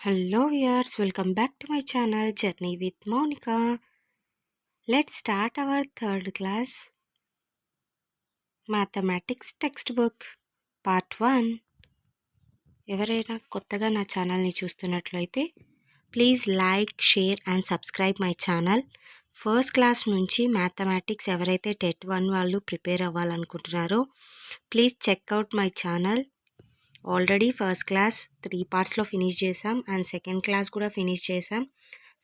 Hello viewers, welcome back to my channel Journey with Monica. Let's start our third class Mathematics textbook part 1. ఎవరైనా కొత్తగా నా ఛానల్ని చూస్తున్నట్లయితే please like, share and subscribe my channel. First class నుంచి mathematics ఎవరైతే TET 1 వాళ్ళు prepare అవ్వాలనుకుంటున్నారో please check out my channel. Already first class 3 పార్ట్స్లో ఫినిష్ చేసాం అండ్ సెకండ్ క్లాస్ కూడా ఫినిష్ చేసాం.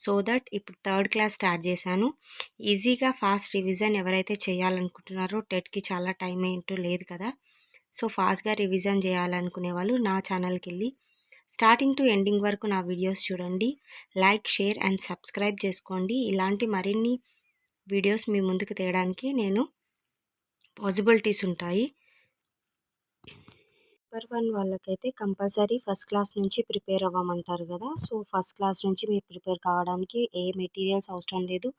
సో దట్ ఇప్పుడు థర్డ్ క్లాస్ స్టార్ట్ చేశాను. ఈజీగా ఫాస్ట్ రివిజన్ ఎవరైతే చేయాలనుకుంటున్నారో టెట్కి చాలా టైం ఏంటో లేదు కదా, సో ఫాస్ట్గా రివిజన్ చేయాలనుకునే వాళ్ళు నా ఛానల్కి వెళ్ళి స్టార్టింగ్ టు ఎండింగ్ వరకు నా వీడియోస్ చూడండి. లైక్, షేర్ అండ్ సబ్స్క్రైబ్ చేసుకోండి. ఇలాంటి మరిన్ని వీడియోస్ మీ ముందుకు తేయడానికి నేను పాసిబిలిటీస్ ఉంటాయి. పేపర్ 1 వాళ్ళకైతే కంపల్సరీ ఫస్ట్ క్లాస్ నుంచి ప్రిపేర్ అవ్వమంటారు కదా, సో ఫస్ట్ క్లాస్ నుంచి మీరు ప్రిపేర్ కావడానికి ఏ మెటీరియల్స్ అవసరం లేదు.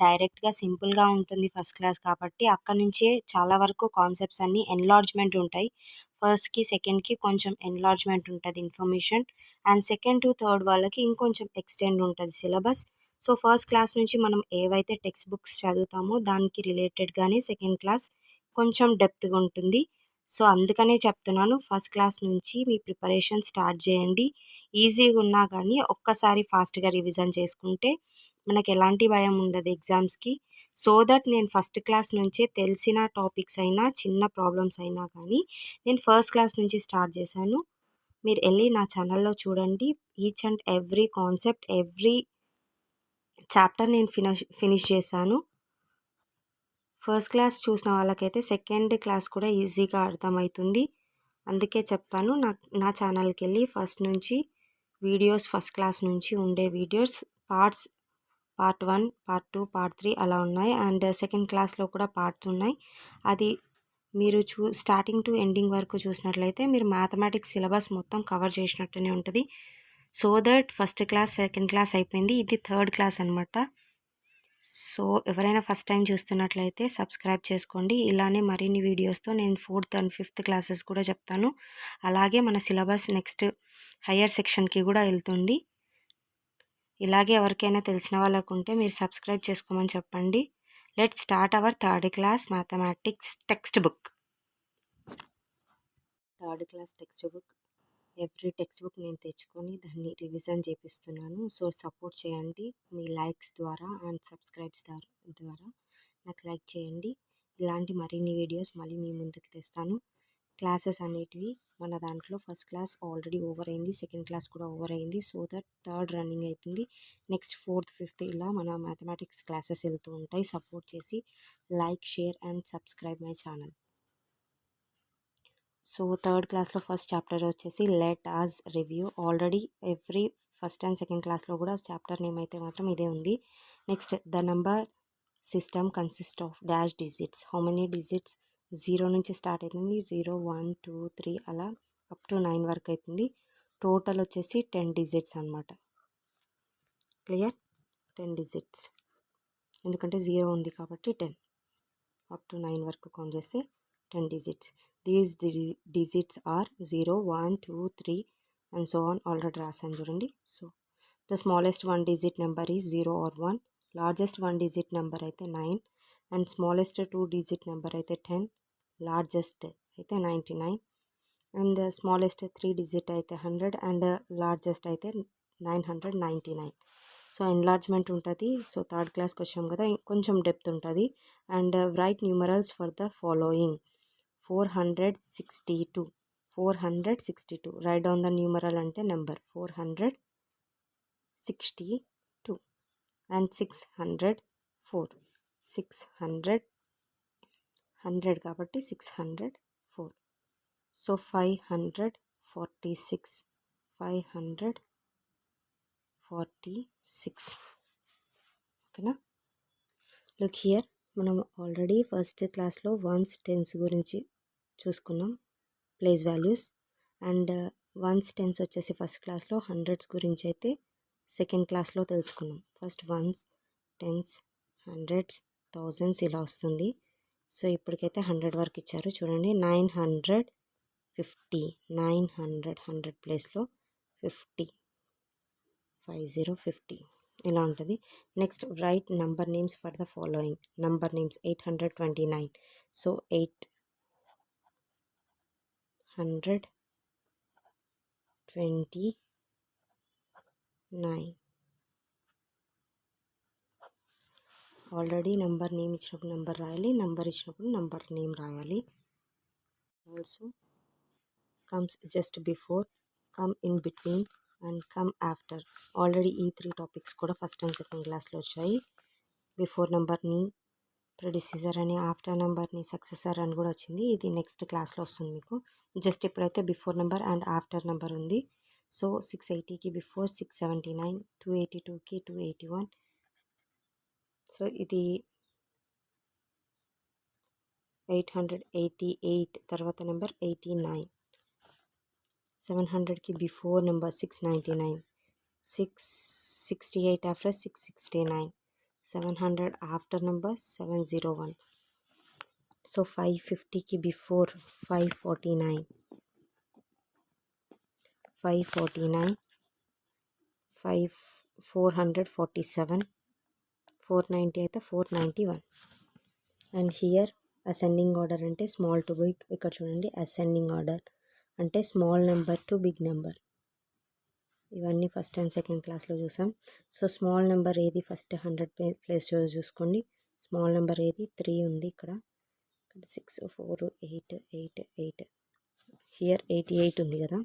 డైరెక్ట్గా సింపుల్గా ఉంటుంది ఫస్ట్ క్లాస్ కాబట్టి. అక్కడ నుంచే చాలా వరకు కాన్సెప్ట్స్ అన్నీ ఎన్లార్జ్మెంట్ ఉంటాయి. ఫస్ట్కి సెకండ్కి కొంచెం ఎన్లార్జ్మెంట్ ఉంటుంది information, and second to third వాళ్ళకి ఇంకొంచెం ఎక్స్టెండ్ ఉంటుంది సిలబస్. సో ఫస్ట్ క్లాస్ నుంచి మనం ఏవైతే టెక్స్ట్ బుక్స్ చదువుతామో దానికి రిలేటెడ్గానే సెకండ్ క్లాస్ కొంచెం డెప్త్గా ఉంటుంది. సో అందుకనే చెప్తున్నాను, ఫస్ట్ క్లాస్ నుంచి మీ ప్రిపరేషన్ స్టార్ట్ చేయండి. ఈజీగా ఉన్నా కానీ ఒక్కసారి ఫాస్ట్గా రివిజన్ చేసుకుంటే మనకు ఎలాంటి భయం ఉండదు ఎగ్జామ్స్కి. సో దట్ నేను ఫస్ట్ క్లాస్ నుంచే తెలిసిన టాపిక్స్ అయినా చిన్న ప్రాబ్లమ్స్ అయినా కానీ నేను ఫస్ట్ క్లాస్ నుంచి స్టార్ట్ చేశాను. మీరు వెళ్ళి నా ఛానల్లో చూడండి. Each and every concept, every chapter నేను ఫినిష్ చేశాను. ఫస్ట్ క్లాస్ చూసిన వాళ్ళకైతే సెకండ్ క్లాస్ కూడా ఈజీగా అర్థమవుతుంది. అందుకే చెప్పాను, నా ఛానల్కి వెళ్ళి ఫస్ట్ నుంచి వీడియోస్, ఫస్ట్ క్లాస్ నుంచి ఉండే వీడియోస్ పార్ట్ 1, పార్ట్ 2, పార్ట్ 3 అలా ఉన్నాయి. అండ్ సెకండ్ క్లాస్లో కూడా పార్ట్స్ ఉన్నాయి. అది మీరు స్టార్టింగ్ టు ఎండింగ్ వరకు చూసినట్లయితే మీరు మ్యాథమెటిక్స్ సిలబస్ మొత్తం కవర్ చేసినట్టునే ఉంటుంది. So that first class, second class అయిపోయింది. ఇది థర్డ్ క్లాస్ అనమాట. సో ఎవరైనా ఫస్ట్ టైం చూస్తున్నట్లయితే సబ్స్క్రైబ్ చేసుకోండి. ఇలానే మరిన్ని వీడియోస్తో నేను 4th and 5th క్లాసెస్ కూడా చెప్తాను. అలాగే మన సిలబస్ నెక్స్ట్ హయ్యర్ సెక్షన్కి కూడా వెళ్తుంది. ఇలాగే ఎవరికైనా తెలిసిన వాళ్ళకు ఉంటే మీరు సబ్స్క్రైబ్ చేసుకోమని చెప్పండి. Let's start our third class mathematics text book. Third class text book, every text book నేను తెచ్చుకొని దాన్ని రివిజన్ చేపిస్తున్నాను. సో సపోర్ట్ చేయండి మీ లైక్స్ ద్వారా అండ్ సబ్స్క్రైబ్స్ ద్వారా నాకు లైక్ చేయండి. ఇలాంటి మరిన్ని వీడియోస్ మళ్ళీ మీ ముందుకు తెస్తాను. క్లాసెస్ అనేటివి మన దాంట్లో ఫస్ట్ క్లాస్ ఆల్రెడీ ఓవర్ అయింది, సెకండ్ క్లాస్ కూడా ఓవర్ అయింది. సో దట్ థర్డ్ రన్నింగ్ అవుతుంది. నెక్స్ట్ 4th, 5th ఇలా మన మ్యాథమెటిక్స్ క్లాసెస్ వెళ్తూ ఉంటాయి. సపోర్ట్ చేసి like, share and subscribe my channel. So third క్లాస్లో ఫస్ట్ చాప్టర్ వచ్చేసి let us review. Already every first and second క్లాస్లో కూడా చాప్టర్ నేమ్ అయితే మాత్రం ఇదే ఉంది. Next the number system consist of dash digits. How many digits? 0 నుంచి start అవుతుంది. 0, 1, 2, 3 అలా అప్ టు 9 వరకు అవుతుంది. టోటల్ వచ్చేసి 10 డిజిట్స్ అనమాట. క్లియర్? 10 డిజిట్స్, ఎందుకంటే 0 ఉంది కాబట్టి 10 అప్ టు 9 వరకు కౌంట్ చేస్తే 10 digits. These digits are 0, 1, 2, 3 and so on. Already రాసాను చూడండి. So the smallest one digit number is 0 or 1. Largest one digit number అయితే 9 and smallest 2 digit number అయితే 10. Largest అయితే 99 and the smallest 3 digit అయితే 100 and largest అయితే 999. So enlargement ఉంటుంది. So third క్లాస్కి వచ్చాం కదా, కొంచెం డెప్త్ ఉంటుంది. And write numerals for the following. 462. Write down the numeral అంటే నెంబర్ 462 అండ్ 604. 100 కాబట్టి 604. సో 546. 546. ఓకేనా? లుక్ హియర్, మనం ఆల్రెడీ ఫస్ట్ క్లాస్లో వన్స్, టెన్స్ గురించి చూసుకున్నాం, place values. And ones, tens వచ్చేసి ఫస్ట్ క్లాస్లో, హండ్రెడ్స్ గురించి అయితే సెకండ్ క్లాస్లో తెలుసుకున్నాం. First ones, tens, hundreds, thousands ఇలా వస్తుంది. సో ఇప్పటికైతే 100 వరకు ఇచ్చారు చూడండి. 950. 900 ప్లేస్లో 50. 5050 ఇలా ఉంటుంది. Next right number names for the following. Number names 829. So 829. Already number name ఇచ్చినప్పుడు నంబర్ రాయాలి, నంబర్ ఇచ్చినప్పుడు నంబర్ నేమ్ రాయాలి. Also comes just before, come in between and come after. Already ఈ 3 టాపిక్స్ కూడా ఫస్ట్ అండ్ సెకండ్ క్లాస్లో వచ్చాయి. Before నెంబర్ని ప్రెడిసిసర్ అని, ఆఫ్టర్ నెంబర్ని సక్సెసర్ అని కూడా వచ్చింది. ఇది నెక్స్ట్ క్లాస్లో వస్తుంది మీకు. జస్ట్ ఇప్పుడైతే before number and after number ఉంది. సో 680కి బిఫోర్ 679, 282కి 281. సో ఇది 888 తర్వాత నెంబర్ 89. 700కి before number 699, 668 after 669, 700 after number 701. So 550కి బిఫోర్ 549, 447, 490 అయితే 491. అండ్ హియర్ అసెండింగ్ ఆర్డర్ అంటే స్మాల్ టు బిగ్. ఇక్కడ చూడండి, అసెండింగ్ ఆర్డర్ అంటే small number to big number. ఇవన్నీ ఫస్ట్ అండ్ సెకండ్ క్లాస్లో చూసాం. సో స్మాల్ నెంబర్ ఏది ఫస్ట్ 100 ప్లేస్ చూసుకోండి. స్మాల్ నెంబర్ ఏది 3 ఉంది ఇక్కడ. 6 4 8 8 8. హియర్ 88 ఉంది కదా,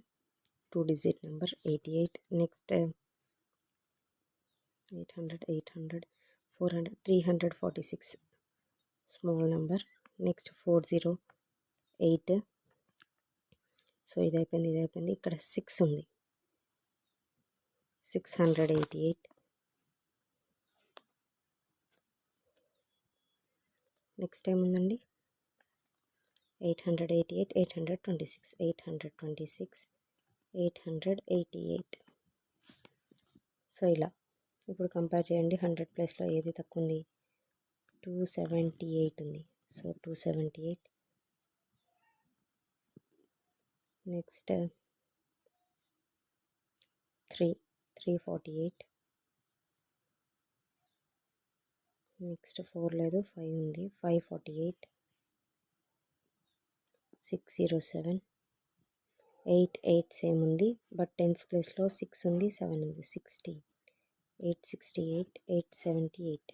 2 digit number 88. Next 800 800 400 346 small number. Next 408. So ఇది అయిపోయింది. ఇక్కడ 6 ఉంది, 688. నెక్స్ట్ ఏముందండి, 888, 826, 826, 888. సో ఇలా ఇప్పుడు కంపేర్ చేయండి. 100 ప్లేస్లో ఏది తక్కువ ఉంది, 278 ఉంది. సో 278. నెక్స్ట్ 348. నెక్స్ట్ 4 లేదు, 5 ఉంది, 548. 607. 88 సేమ్ ఉంది, బట్ టెన్స్ ప్లేస్లో 6 ఉంది, 7 ఉంది, 60. 868, 878.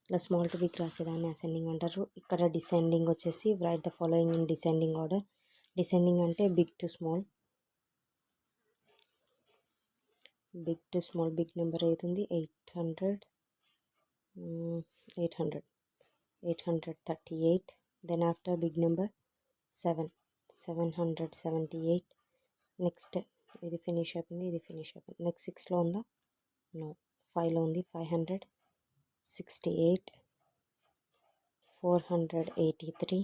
ఇలా స్మాల్ టు బిగ్ రాసేదాన్ని అసెండింగ్ అంటారు. ఇక్కడ డిసెండింగ్ వచ్చేసి write the following in descending order. Descending అంటే big to small. Big number అవుతుంది 800, 838. Then after big number 7, 778. Next ఇది ఫినిష్ అయిపోయింది. నెక్స్ట్ 6లో ఉందా, నో, 5లో ఉంది, 568. 483.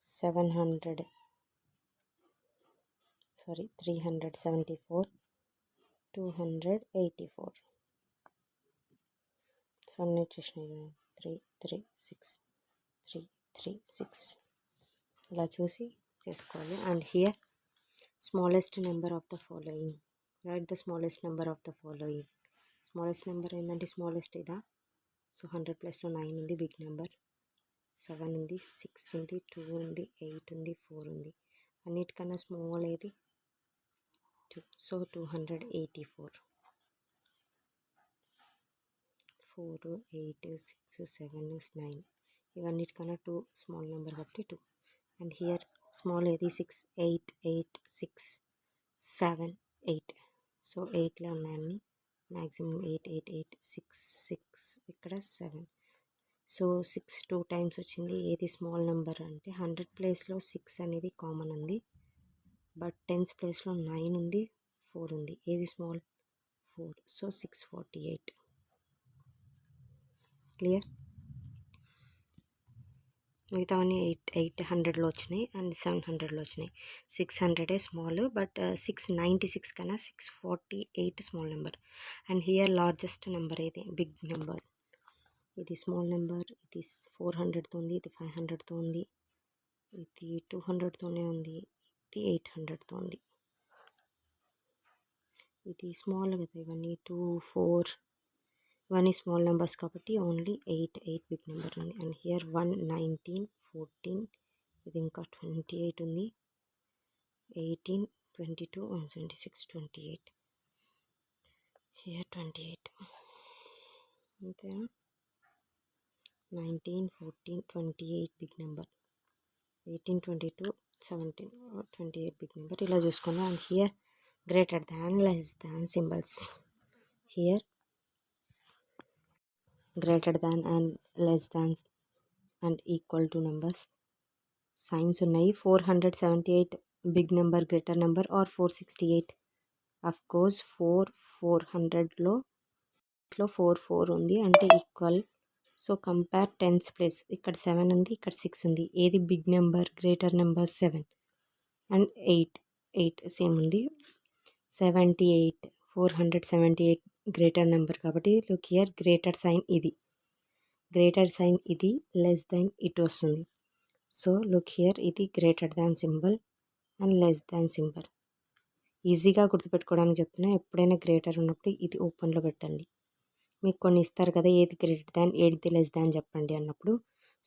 374. 284. సో అన్నీ వచ్చేసినాయి. 336, 336 ఇలా చూసి చేసుకోవాలి. And here smallest number of the following. Right the smallest number of the following. Smallest number ఏంటంటే స్మాలెస్ట్ ఇదా. సో 100 ప్లేస్లో 9 ఉంది, బిగ్ నెంబర్. 7 ఉంది, 6 ఉంది, 2 ఉంది, 8 ఉంది, 4 ఉంది. అన్నిటికన్నా స్మాల్ ఏది, 2. సో 284. 4 8 6 7 9. ఇవన్నిటికన్నా 2 స్మాల్ నెంబర్ కాబట్టి 2. అండ్ హియర్ స్మాల్ ఏది, 6 8 8 6 7 8. సో 8లో ఉన్నాయన్నీ. మ్యాక్సిమం 8 8 8 6 6. ఇక్కడ 7. సో 6 2 టైమ్స్ వచ్చింది. ఏది స్మాల్ నెంబర్ అంటే 100 ప్లేస్లో 6 అనేది కామన్ ఉంది, బట్ టెన్స్ ప్లేస్లో 9 ఉంది, 4 ఉంది. ఏది స్మాల్, 4. సో 648. క్లియర్. మిగతావన్నీ 800లో వచ్చినాయి అండ్ 700లో వచ్చినాయి. 600 స్మాల్, బట్ 696 కన్నా 648 small number. And here largest number ఏది, బిగ్ నెంబర్. ఇది స్మాల్ నెంబర్. ఇది 400తో ఉంది, ఇది 500తో ఉంది, ఇది 200తోనే ఉంది, ఇది 800తో ఉంది. ఇది స్మాల్ కదా, ఇవన్నీ 2, 4 ఇవన్నీ స్మాల్ నెంబర్స్ కాబట్టి ఓన్లీ 8 బిగ్ నెంబర్ ఉంది. అండ్ హియర్ 1, 19, 14 ఇది ఇంకా 28 ఉంది, 18, 22, 26, 28 హియర్ 28 అంతేనా. 19, 14, 28 బిగ్ నెంబర్, 18, 22, 17, 28 బిగ్ నెంబర్ ఇలా చూసుకోండి. And here greater than, less than symbols. Here greater than and less than and equal to numbers signs ఉన్నాయి. 478 big number, greater number or 468. Of course 400లో 4 ఉంది అంటే equal. So compare tens place. ఇక్కడ 7 ఉంది, ఇక్కడ 6 ఉంది. ఏది big number, greater number? 7 and 8 same ఉంది. 78, 478 గ్రేటర్ నెంబర్ కాబట్టి లుక్ హియర్ గ్రేటర్ సైన్ ఇది, గ్రేటర్ సైన్ ఇది, లెస్ దాన్ ఇటు వస్తుంది. సో లుక్ హియర్ ఇది greater than symbol and less than symbol. ఈజీగా గుర్తుపెట్టుకోవడానికి చెప్తున్నా. ఎప్పుడైనా గ్రేటర్ ఉన్నప్పుడు ఇది ఓపెన్లో పెట్టండి. మీకు కొన్ని ఇస్తారు కదా, ఏది గ్రేటర్ దాన్ ఏది లెస్ దాన్ చెప్పండి అన్నప్పుడు.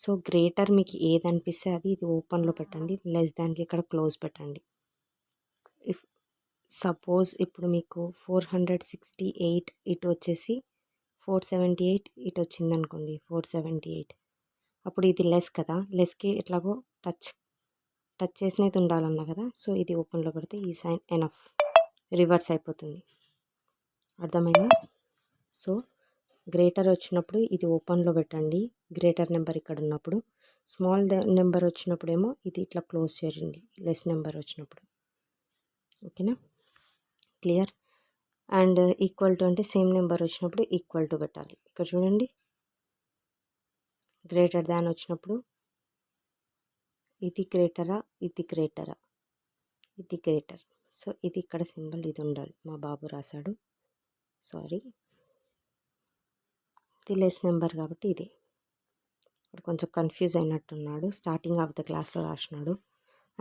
సో గ్రేటర్ మీకు ఏది అనిపిస్తే అది ఇది ఓపెన్లో పెట్టండి, లెస్ దాన్కి ఇక్కడ క్లోజ్ పెట్టండి. ఇఫ్ సపోజ్ ఇప్పుడు మీకు 468 ఇటు వచ్చేసి 478 ఇటు వచ్చింది అనుకోండి, 478 అప్పుడు ఇది లెస్ కదా, లెస్కి ఎట్లాగో టచ్ చేసినది ఉండాలన్నా కదా. సో ఇది ఓపెన్లో పెడితే ఈ సైన్ ఎనఫ్, రివర్స్ అయిపోతుంది. అర్థమైందా? సో గ్రేటర్ వచ్చినప్పుడు ఇది ఓపెన్లో పెట్టండి, గ్రేటర్ నెంబర్ ఇక్కడ ఉన్నప్పుడు. స్మాల్ నెంబర్ వచ్చినప్పుడు ఏమో ఇది ఇట్లా క్లోజ్ చేయండి, లెస్ నెంబర్ వచ్చినప్పుడు. ఓకేనా, క్లియర్? అండ్ ఈక్వల్ టు అంటే సేమ్ నెంబర్ వచ్చినప్పుడు ఈక్వల్ టు పెట్టాలి. ఇక్కడ చూడండి, గ్రేటర్ దాన్ వచ్చినప్పుడు ఇది గ్రేటరా, ఇది గ్రేటరా, ఇది గ్రేటర్. సో ఇది ఇక్కడ సింబల్ ఇది ఉండాలి. మా బాబు రాశాడు, సారీ. ఇది లెస్ నెంబర్ కాబట్టి ఇది. ఇక్కడ కొంచెం కన్ఫ్యూజ్ అయినట్టున్నాడు, స్టార్టింగ్ ఆఫ్ ద క్లాస్లో రాసినాడు.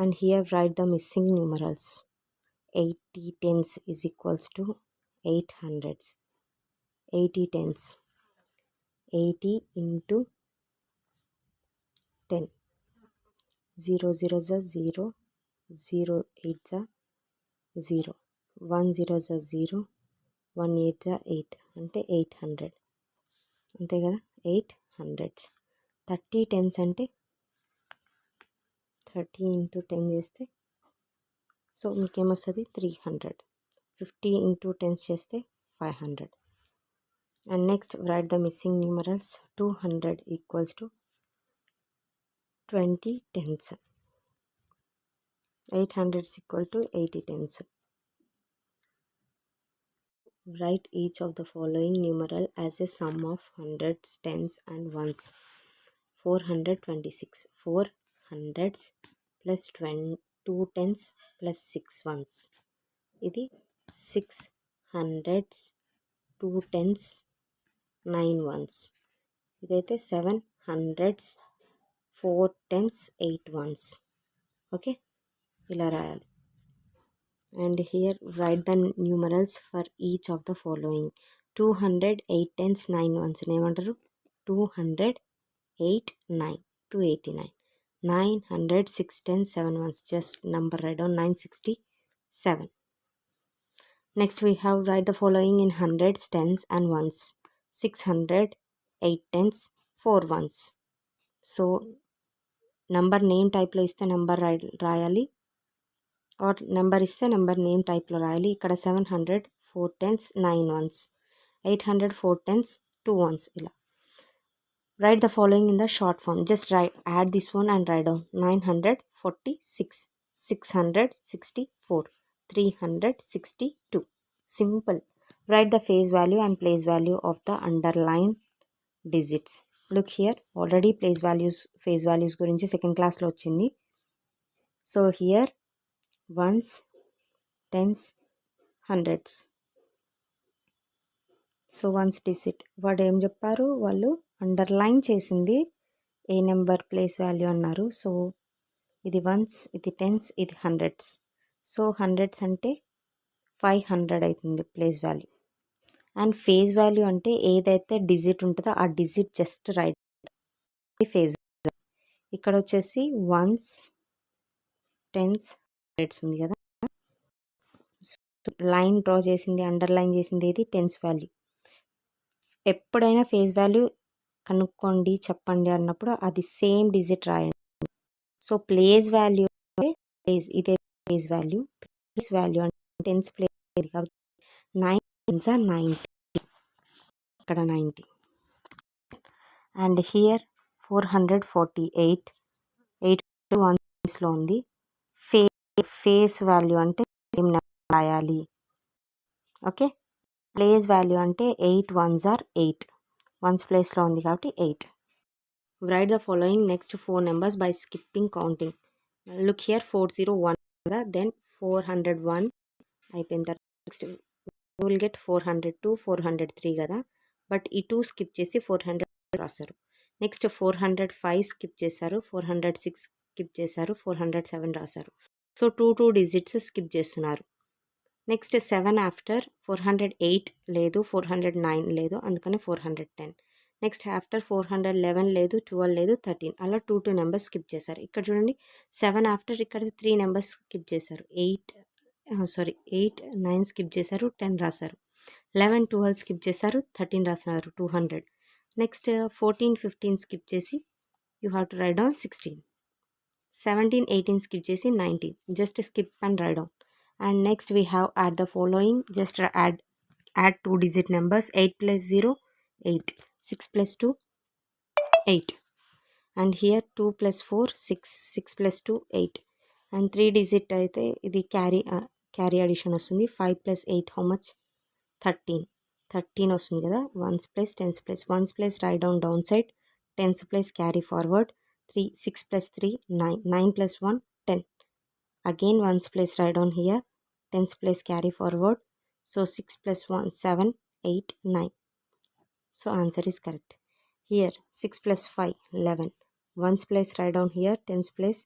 And here right the missing numerals. 80 tens is equals to 8 hundreds. 80 tens, 80 into 10. 0 0 is 0, 0 8 is 0, 1 0 is 0, 1 8 is 8 అంటే 800. అంతే కదా, 800. 30 tens అంటే 30 into 10 చేస్తే సో మీకేమొస్తుంది 300. 50 into 10 చేస్తే 500. And next right the missing numerals. 200 equals to 20 tens. 800 is equal to 80 tens. Write each of the following numeral as a sum of hundreds, tens and ones. 426. 4 hundreds plus 2 tens plus 6 ones. ఇది 6 hundreds, 2 tens, 9 ones. ఇదైతే 7 hundreds, 4 tens, 8 ones. Okay, ఇలా రాయాలి. And here right the numerals for each of the following. 200, 8 tens, 9 ones ఏమంటారు? 200, 8, 9, 289. 900, 6 tens, 7 ones. Just number write down 967. Next we have write the following in hundreds, tens and ones. 600, 8 tens, 4 ones. So number name టైప్లో ఇస్తే number రాయాలి, are number ఇస్తే number name టైప్లో రాయాలి. ఇక్కడ 700, 4 tens, 9 ones. 800, 4 tens, 2 ones. ఇలా write the following in the short form. Just add this one and write down. 946, 664, 362. Simple. Write the face value and place value of the underlined digits. Look here, already face values గురించి second క్లాస్లో వచ్చింది. So here ones, tens, hundreds. So ones digit వాడు ఏం చెప్పారు, వాళ్ళు underline చేసింది ఏ number place value అన్నారు. సో ఇది వన్స్, ఇది టెన్స్, ఇది హండ్రెడ్స్. సో హండ్రెడ్స్ అంటే 500 అవుతుంది place value. And face value అంటే ఏదైతే డిజిట్ ఉంటుందో ఆ డిజిట్ జస్ట్ రైట్ ఫేజ్. ఇక్కడ వచ్చేసి వన్స్, టెన్స్, హండ్రెడ్స్ ఉంది కదా, లైన్ డ్రా చేసింది, అండర్లైన్ చేసింది ఏది టెన్స్ వాల్యూ. ఎప్పుడైనా ఫేజ్ వాల్యూ కనుక్కోండి చెప్పండి అన్నప్పుడు అది సేమ్ డిజిట్ రాయండి. సో ప్లేస్ వాల్యూ అంటే ఇదే ప్లేస్ వాల్యూ. ప్లేస్ వాల్యూ అంటే టెన్స్ ప్లేస్ కాబట్టి 9 టెన్స్ ఆర్ 90, ఇక్కడ 90. అండ్ హియర్ 448, 8 ఉంది. ఫేస్ వాల్యూ అంటే సేమ్ నెంబర్ రాయాలి. ఓకే, ప్లేస్ వాల్యూ అంటే 8 ones are 8, వన్స్ ప్లేస్లో ఉంది కాబట్టి 8. Right the following next 4 numbers by skipping counting. Look here 401 కదా, దెన్ 401 అయిపోయిన తర్వాత నెక్స్ట్ విల్ గెట్ 402, 403 కదా, బట్ ఈ 2 స్కిప్ చేసి 400 రాస్తారు. నెక్స్ట్ 405 స్కిప్ చేశారు, 406 స్కిప్ చేశారు, 407 రాశారు. సో 2 డిజిట్స్ స్కిప్ చేస్తున్నారు. నెక్స్ట్ 7 ఆఫ్టర్ 408 లేదు, 409 లేదు, అందుకని 410. నెక్స్ట్ ఆఫ్టర్ 411 లేదు, 12 లేదు, 13, అలా 2 నెంబర్స్ స్కిప్ చేశారు. ఇక్కడ చూడండి 7 ఆఫ్టర్ ఇక్కడ 3 నెంబర్స్ స్కిప్ చేశారు. 8, 9 స్కిప్ చేశారు, 10 రాశారు. 11, 12 స్కిప్ చేశారు, 13 రాశారు, 200. నెక్స్ట్ 14, 15 స్కిప్ చేసి you have to right down 16. 17, 18 skip చేసి 19, just skip and write down. And next we have add the following, just add 2 digit numbers. 8 plus 0 8, 6 plus 2 8, and here 2 plus 4 6, 6 plus 2 8, and 3 digit అయితే ఇది carry addition వస్తుంది. 5 plus 8 how much? 13 వస్తుంది కదా. Ones plus tens plus ones plus right down side, tense plus carry forward, 3 6 plus 3 9, 9 plus 1 10, again ones place write down here, tens place carry forward, so 6 plus 1 7 8 9, so answer is correct. Here 6 plus 5 11, ones place write down here, tens place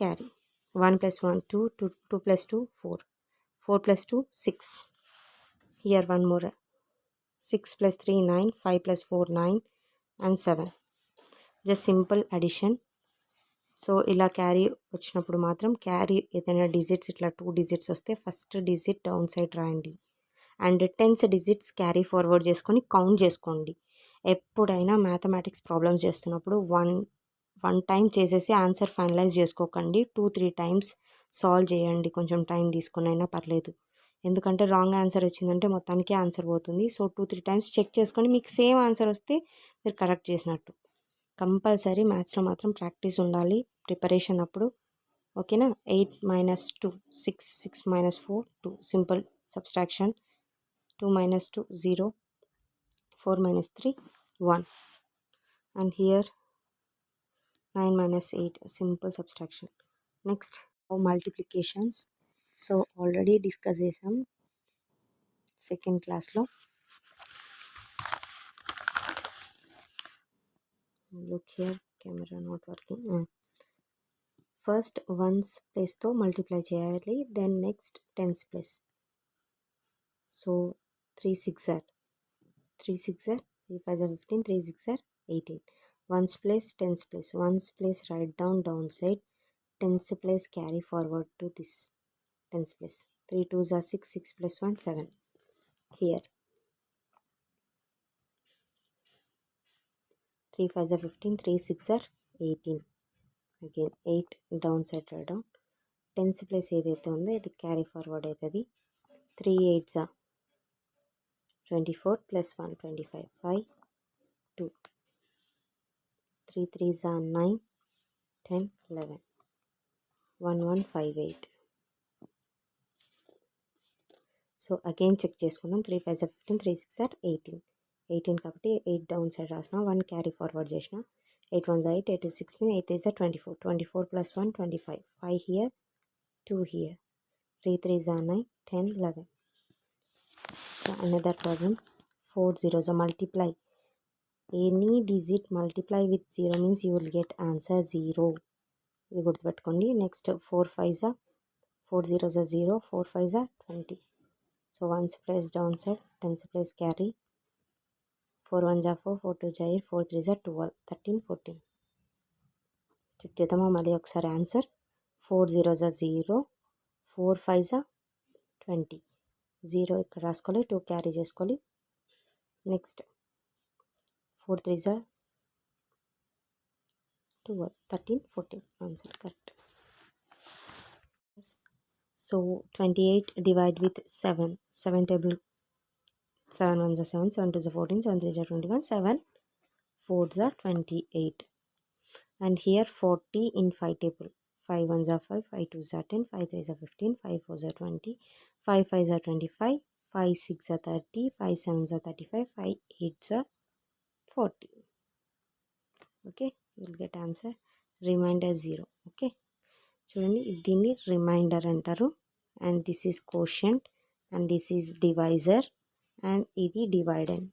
carry, 1 plus 1 2, 2 plus 2 4, 4 plus 2 6, here one more, 6 plus 3 9, 5 plus 4 9, and 7, just simple addition. So ఇలా carry వచ్చినప్పుడు మాత్రం carry ఏదైనా digits ఇట్లా 2 digits వస్తే first digit down side రాయండి, and tens digits carry forward చేసుకొని count చేసుకోండి. ఎప్పుడైనా మ్యాథమెటిక్స్ ప్రాబ్లమ్స్ చేస్తున్నప్పుడు వన్ టైం చేసేసి ఆన్సర్ ఫైనలైజ్ చేసుకోకండి. 2-3 టైమ్స్ సాల్వ్ చేయండి, కొంచెం టైం తీసుకుని అయినా పర్లేదు. ఎందుకంటే రాంగ్ ఆన్సర్ వచ్చిందంటే మొత్తానికి ఆన్సర్ పోతుంది. సో 2-3 టైమ్స్ చెక్ చేసుకొని మీకు సేమ్ ఆన్సర్ వస్తే మీరు కరెక్ట్ చేసినట్టు. కంపల్సరీ మ్యాథ్స్లో మాత్రం ప్రాక్టీస్ ఉండాలి ప్రిపరేషన్ అప్పుడు, ఓకేనా. 8 minus 2 6, 6 minus 4 2, simple subtraction. 2 minus 2 0, 4 minus 3 1, and here 9 minus 8, simple subtraction. Next multiplications. So already discuss చేసాం సెకండ్ క్లాస్లో. look here, camera not working. First ones ప్లేస్తో మల్టిప్లై చేయాలి, then next tens place. So 3 6 are 3 5 are 15, 3 6 are 18. Ones place tens place, ones place right down side, tens place carry forward to this tens place. 3 2s are 6, 6 plus 1 7. Here 3 5 are 15, 3 6 are 18, again 8 down side right down, tens place ఏదైతే ఉందో ఇది carry forward అవుతుంది. 3 8s are 24 plus 1 25, 5 2, 3 3s are 9 10 11, 1 1 5 8. So again check చేసుకుందాం. 3 5 are 15, 3 6 are 18 కాబట్టి 8 down side రాసిన, 1 carry forward చేసిన, 8 1s are 8, 8 2 16, 8 3s are 24, 24 plus 1 25, 5 here 2 here, 3 3s are 9 10 11. So another problem, 4 zeros are multiply. Any digit multiply with 0 means you will get answer 0. ఇది గుర్తుపెట్టుకోండి. Next 4 5s are 4 zeros are 0, 4 5s are 20. So 1's place downside, 10's place carry. 4 1s are 4, 4 2s are 8, 4 3s are 12, 13, 14. Check చేద్దామా మళ్ళీ ఒకసారి answer. 4 zeros are 0, 4 5s are 20. 0 ఇక్కడ రాసుకోవాలి, 2 carry చేసుకోవాలి. Next 4 3s are 12, 13, 14. Answer correct. So 28 divide with 7. 7 table. 7 1s are 7, 7 2s are 14, 7 3s are 21, 7 4s are 28. And here 40 in 5 table. 5 1s are 5, 5 2s are 10, 5 3s are 15, 5 4s are 20, 5 5s are 25, 5 6 are 30, 5 7s are 35, 5 8s are 40. Okay, you will get answer. Remainder 0. Okay, చూడండి దీన్ని remainder అంటారు. And this is quotient and this is divisor and ఇది dividend.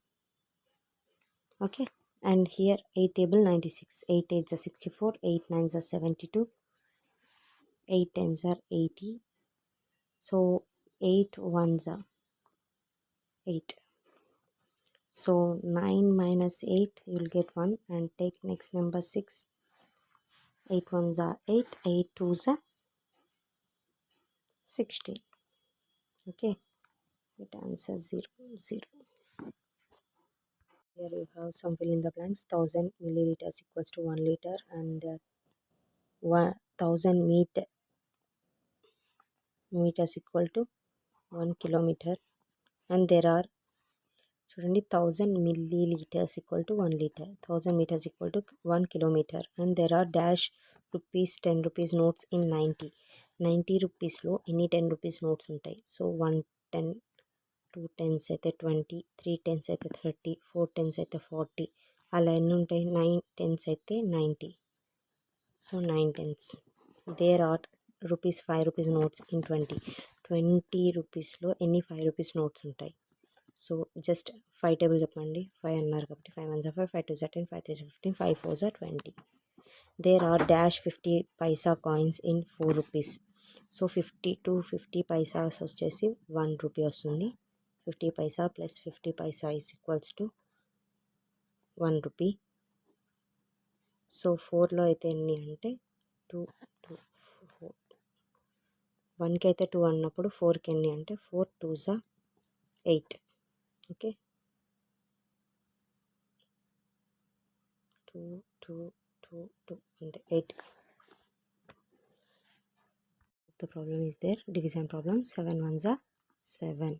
Okay, and here 8 table 96, 8 8s are 64, 8 9s are 72, 8 10s are 80. So 8 1s are 8. So 9 minus 8 you will get 1 and take next number 6. 8 1s are 8, 8 2s are 16. Okay, it answer 0 0. Here you have some fill in the blanks. 1000 milliliters equals to 1 liter and 1000 meters equal to 1 kilometer. And there are చూడండి 1000 milliliters equal to 1 liter, 1000 meters equal to 1 kilometer, and there are dash rupees 10 rupees notes in 90 రూపీస్లో ఎన్ని 10 rupees notes ఉంటాయి. So 1 10, 2 10s అయితే 20, 3 10s అయితే 30, 4 10s అయితే 40, అలా ఎన్ని ఉంటాయి, 9 10s అయితే 90. So 9 10s. There are rupees 5 rupees notes in 20 రూపీస్లో ఎన్ని 5 రూపీస్ నోట్స్ ఉంటాయి. సో జస్ట్ 5 టేబుల్ చెప్పండి. 5 అన్నారు కాబట్టి 5 1s are 5, 5 2s are 10, 5 3s are 15, 5 4s are 20. There are dash 50 paisa coins in 4 rupees. So 50 to 50 paisas వచ్చేసి 1 రూపీ వస్తుంది. 50 paisa plus 50 paisa is equals to 1 rupee. So 4లో అయితే ఎన్ని అంటే 2 2 4. 1కి అయితే 2 అన్నప్పుడు 4కి ఎన్ని అంటే 4 2s are 8. ఓకే, 2 2 2 2 అంతే 8. The problem is there, division problem. 7 1s are 7,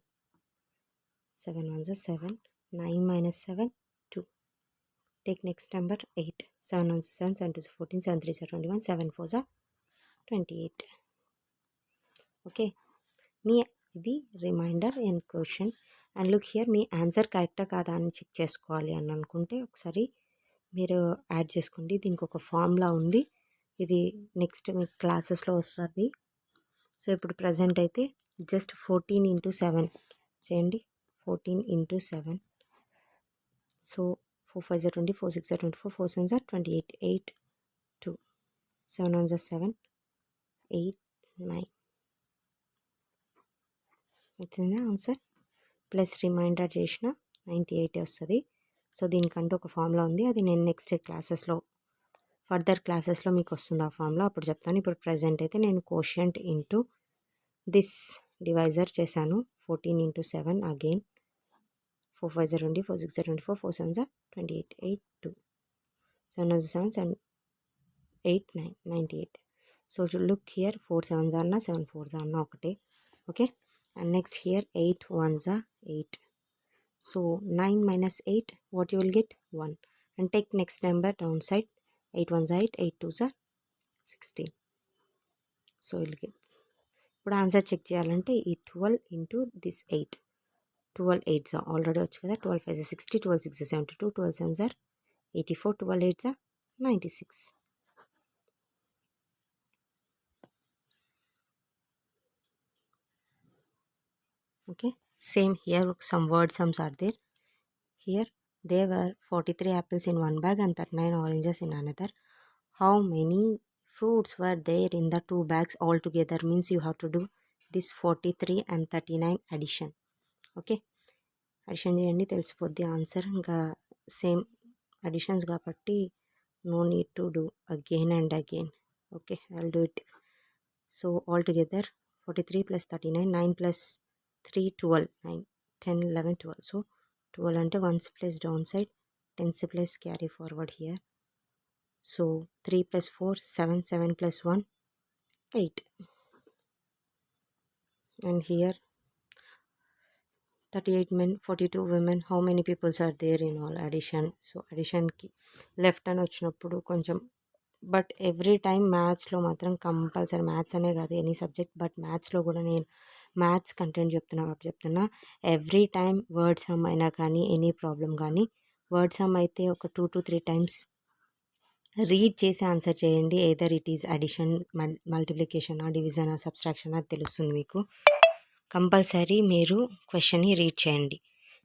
7 1s are 7, 9 minus 7 2. Take next number 8. 7 1s are 7, 7 2s are 14, 7 3s are 21, 7 4s are 28. Okay, మీ ఇది reminder and question. And look here, మీ answer కరెక్టా కాదా అని check చేసుకోవాలి అని అనుకుంటే ఒకసారి మీరు యాడ్ చేసుకోండి. దీనికి ఒక ఫార్ములా ఉంది, ఇది నెక్స్ట్ మీ క్లాసెస్లో వస్తుంది. సో ఇప్పుడు ప్రజెంట్ అయితే జస్ట్ 14 into 7 చేయండి. 14 into 7. So 4 5s are 20, 4 6s are 24, 4 7s are 28, 8 2, 7 1s are 7, 8 9. వచ్చిందా ఆన్సర్? ప్లస్ రిమైండర్ చేసిన 98 వస్తుంది. సో దీనికంటూ ఒక ఫార్ములా ఉంది, అది నేను నెక్స్ట్ క్లాసెస్లో ఫర్దర్ క్లాసెస్లో మీకు వస్తుంది ఆ ఫార్ములా, అప్పుడు చెప్తాను. ఇప్పుడు ప్రజెంట్ అయితే నేను కోషియంట్ ఇంటూ దిస్ డివైజర్ చేశాను. 14 into 7 again. 4 5s are 20, 4 6s are 24, 4 7s are 28, 8 2, 7 1s are 7, 7 8 9, 98. So to look here, 4 7s are 7 4s are ఒకటే. Okay, and next here 8 1s are 8. So 9 minus 8, what you will get? 1. And take next number downside. 8 1s are 8, 8 2s are 16. So you will get. ఇప్పుడు answer check చేయాలంటే ఈ 12 into this 8. 12 8s are already వచ్చు కదా. 12 5s are 60, 12 6s are 72, 12 7s are 84, 12 8s are 96. Okay, same here, some word sums are there. Here there were 43 apples in one bag and 39 oranges in another. How many fruits were there in the 2 bags altogether means you have to do this 43 and 39 addition. Okay, addition చేయండి, తెలిసిపోద్ది answer. ఇంకా same additions కాబట్టి no need to do again and again. Okay, I'll do it. So all together 43 plus 39, 9 plus 3 12, 9 10 11 12. So 12 అంటే ones plus down side, tense plus carry forward here. So 3 plus 4 7, 7 plus 1 8. And here 38 men 42 women, how many peoples are there in all addition? So అడిషన్కి left అని వచ్చినప్పుడు కొంచెం, but every time మ్యాథ్స్లో మాత్రం compulsory, maths అనే కాదు any subject, but మ్యాథ్స్లో కూడా నేను మ్యాథ్స్ కంటెంట్ చెప్తున్నా కాబట్టి చెప్తున్నా, ఎవ్రీ టైం వర్డ్ సమ్ అయినా కానీ ఎనీ ప్రాబ్లం కానీ వర్డ్ సమ్ అయితే ఒక 2 to 3 times రీడ్ చేసి ఆన్సర్ చేయండి. Either it is addition, multiplication, division, subtraction అది తెలుస్తుంది మీకు. కంపల్సరీ మీరు క్వశ్చన్ని రీడ్ చేయండి,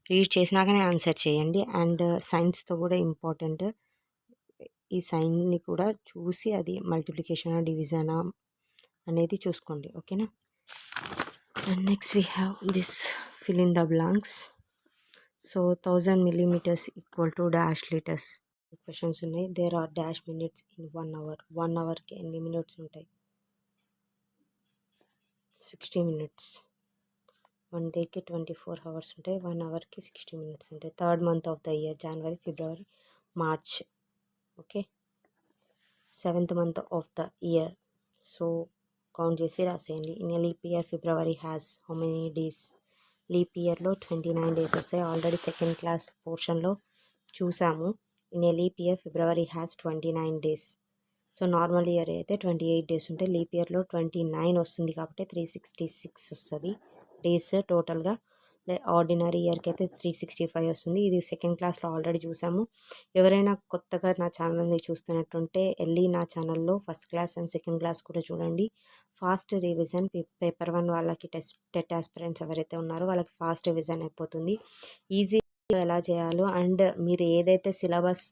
రీడ్ చేసినాకనే ఆన్సర్ చేయండి. అండ్ సైన్స్తో కూడా ఇంపార్టెంట్, ఈ సైన్ని కూడా చూసి అది మల్టిప్లికేషనా డివిజనా అనేది చూసుకోండి. ఓకేనా. And next we have this fill in the blanks. So 1000 millimeters equal to dash litres questions ఉన్నాయి. There are dash minutes in 1 hour. 1 hourకి ఎన్ని మినిట్స్ ఉంటాయి? 60 minutes. 1 dayకి 24 hours ఉంటాయి, 1 hourకి 60 minutes ఉంటాయి. 3rd month of the year January, February, March. Okay, 7th month of the year. So count చేసి రాసేయండి. In a leap year February has how many days? Leap ఇయర్లో 29 days వస్తాయి. Already second class పోర్షన్లో చూసాము. In a leap year February has 29 days. So normal year అయితే 28 days ఉంటాయి, leap ఇయర్లో 29 వస్తుంది కాబట్టి 366 వస్తుంది డేస్ టోటల్గా. ఆర్డినరీ ఇయర్కి అయితే 365 వస్తుంది. ఇది సెకండ్ క్లాస్లో ఆల్రెడీ చూసాము. ఎవరైనా కొత్తగా నా ఛానల్ని చూస్తున్నట్టుంటే వెళ్ళి నా ఛానల్లో first class and second class కూడా చూడండి. ఫాస్ట్ రివిజన్, పేపర్ 1 వాళ్ళకి టెట్ ఆస్పిరెంట్స్ ఎవరైతే ఉన్నారో వాళ్ళకి ఫాస్ట్ రివిజన్ అయిపోతుంది. ఈజీ ఎలా చేయాలో అండ్ మీరు ఏదైతే సిలబస్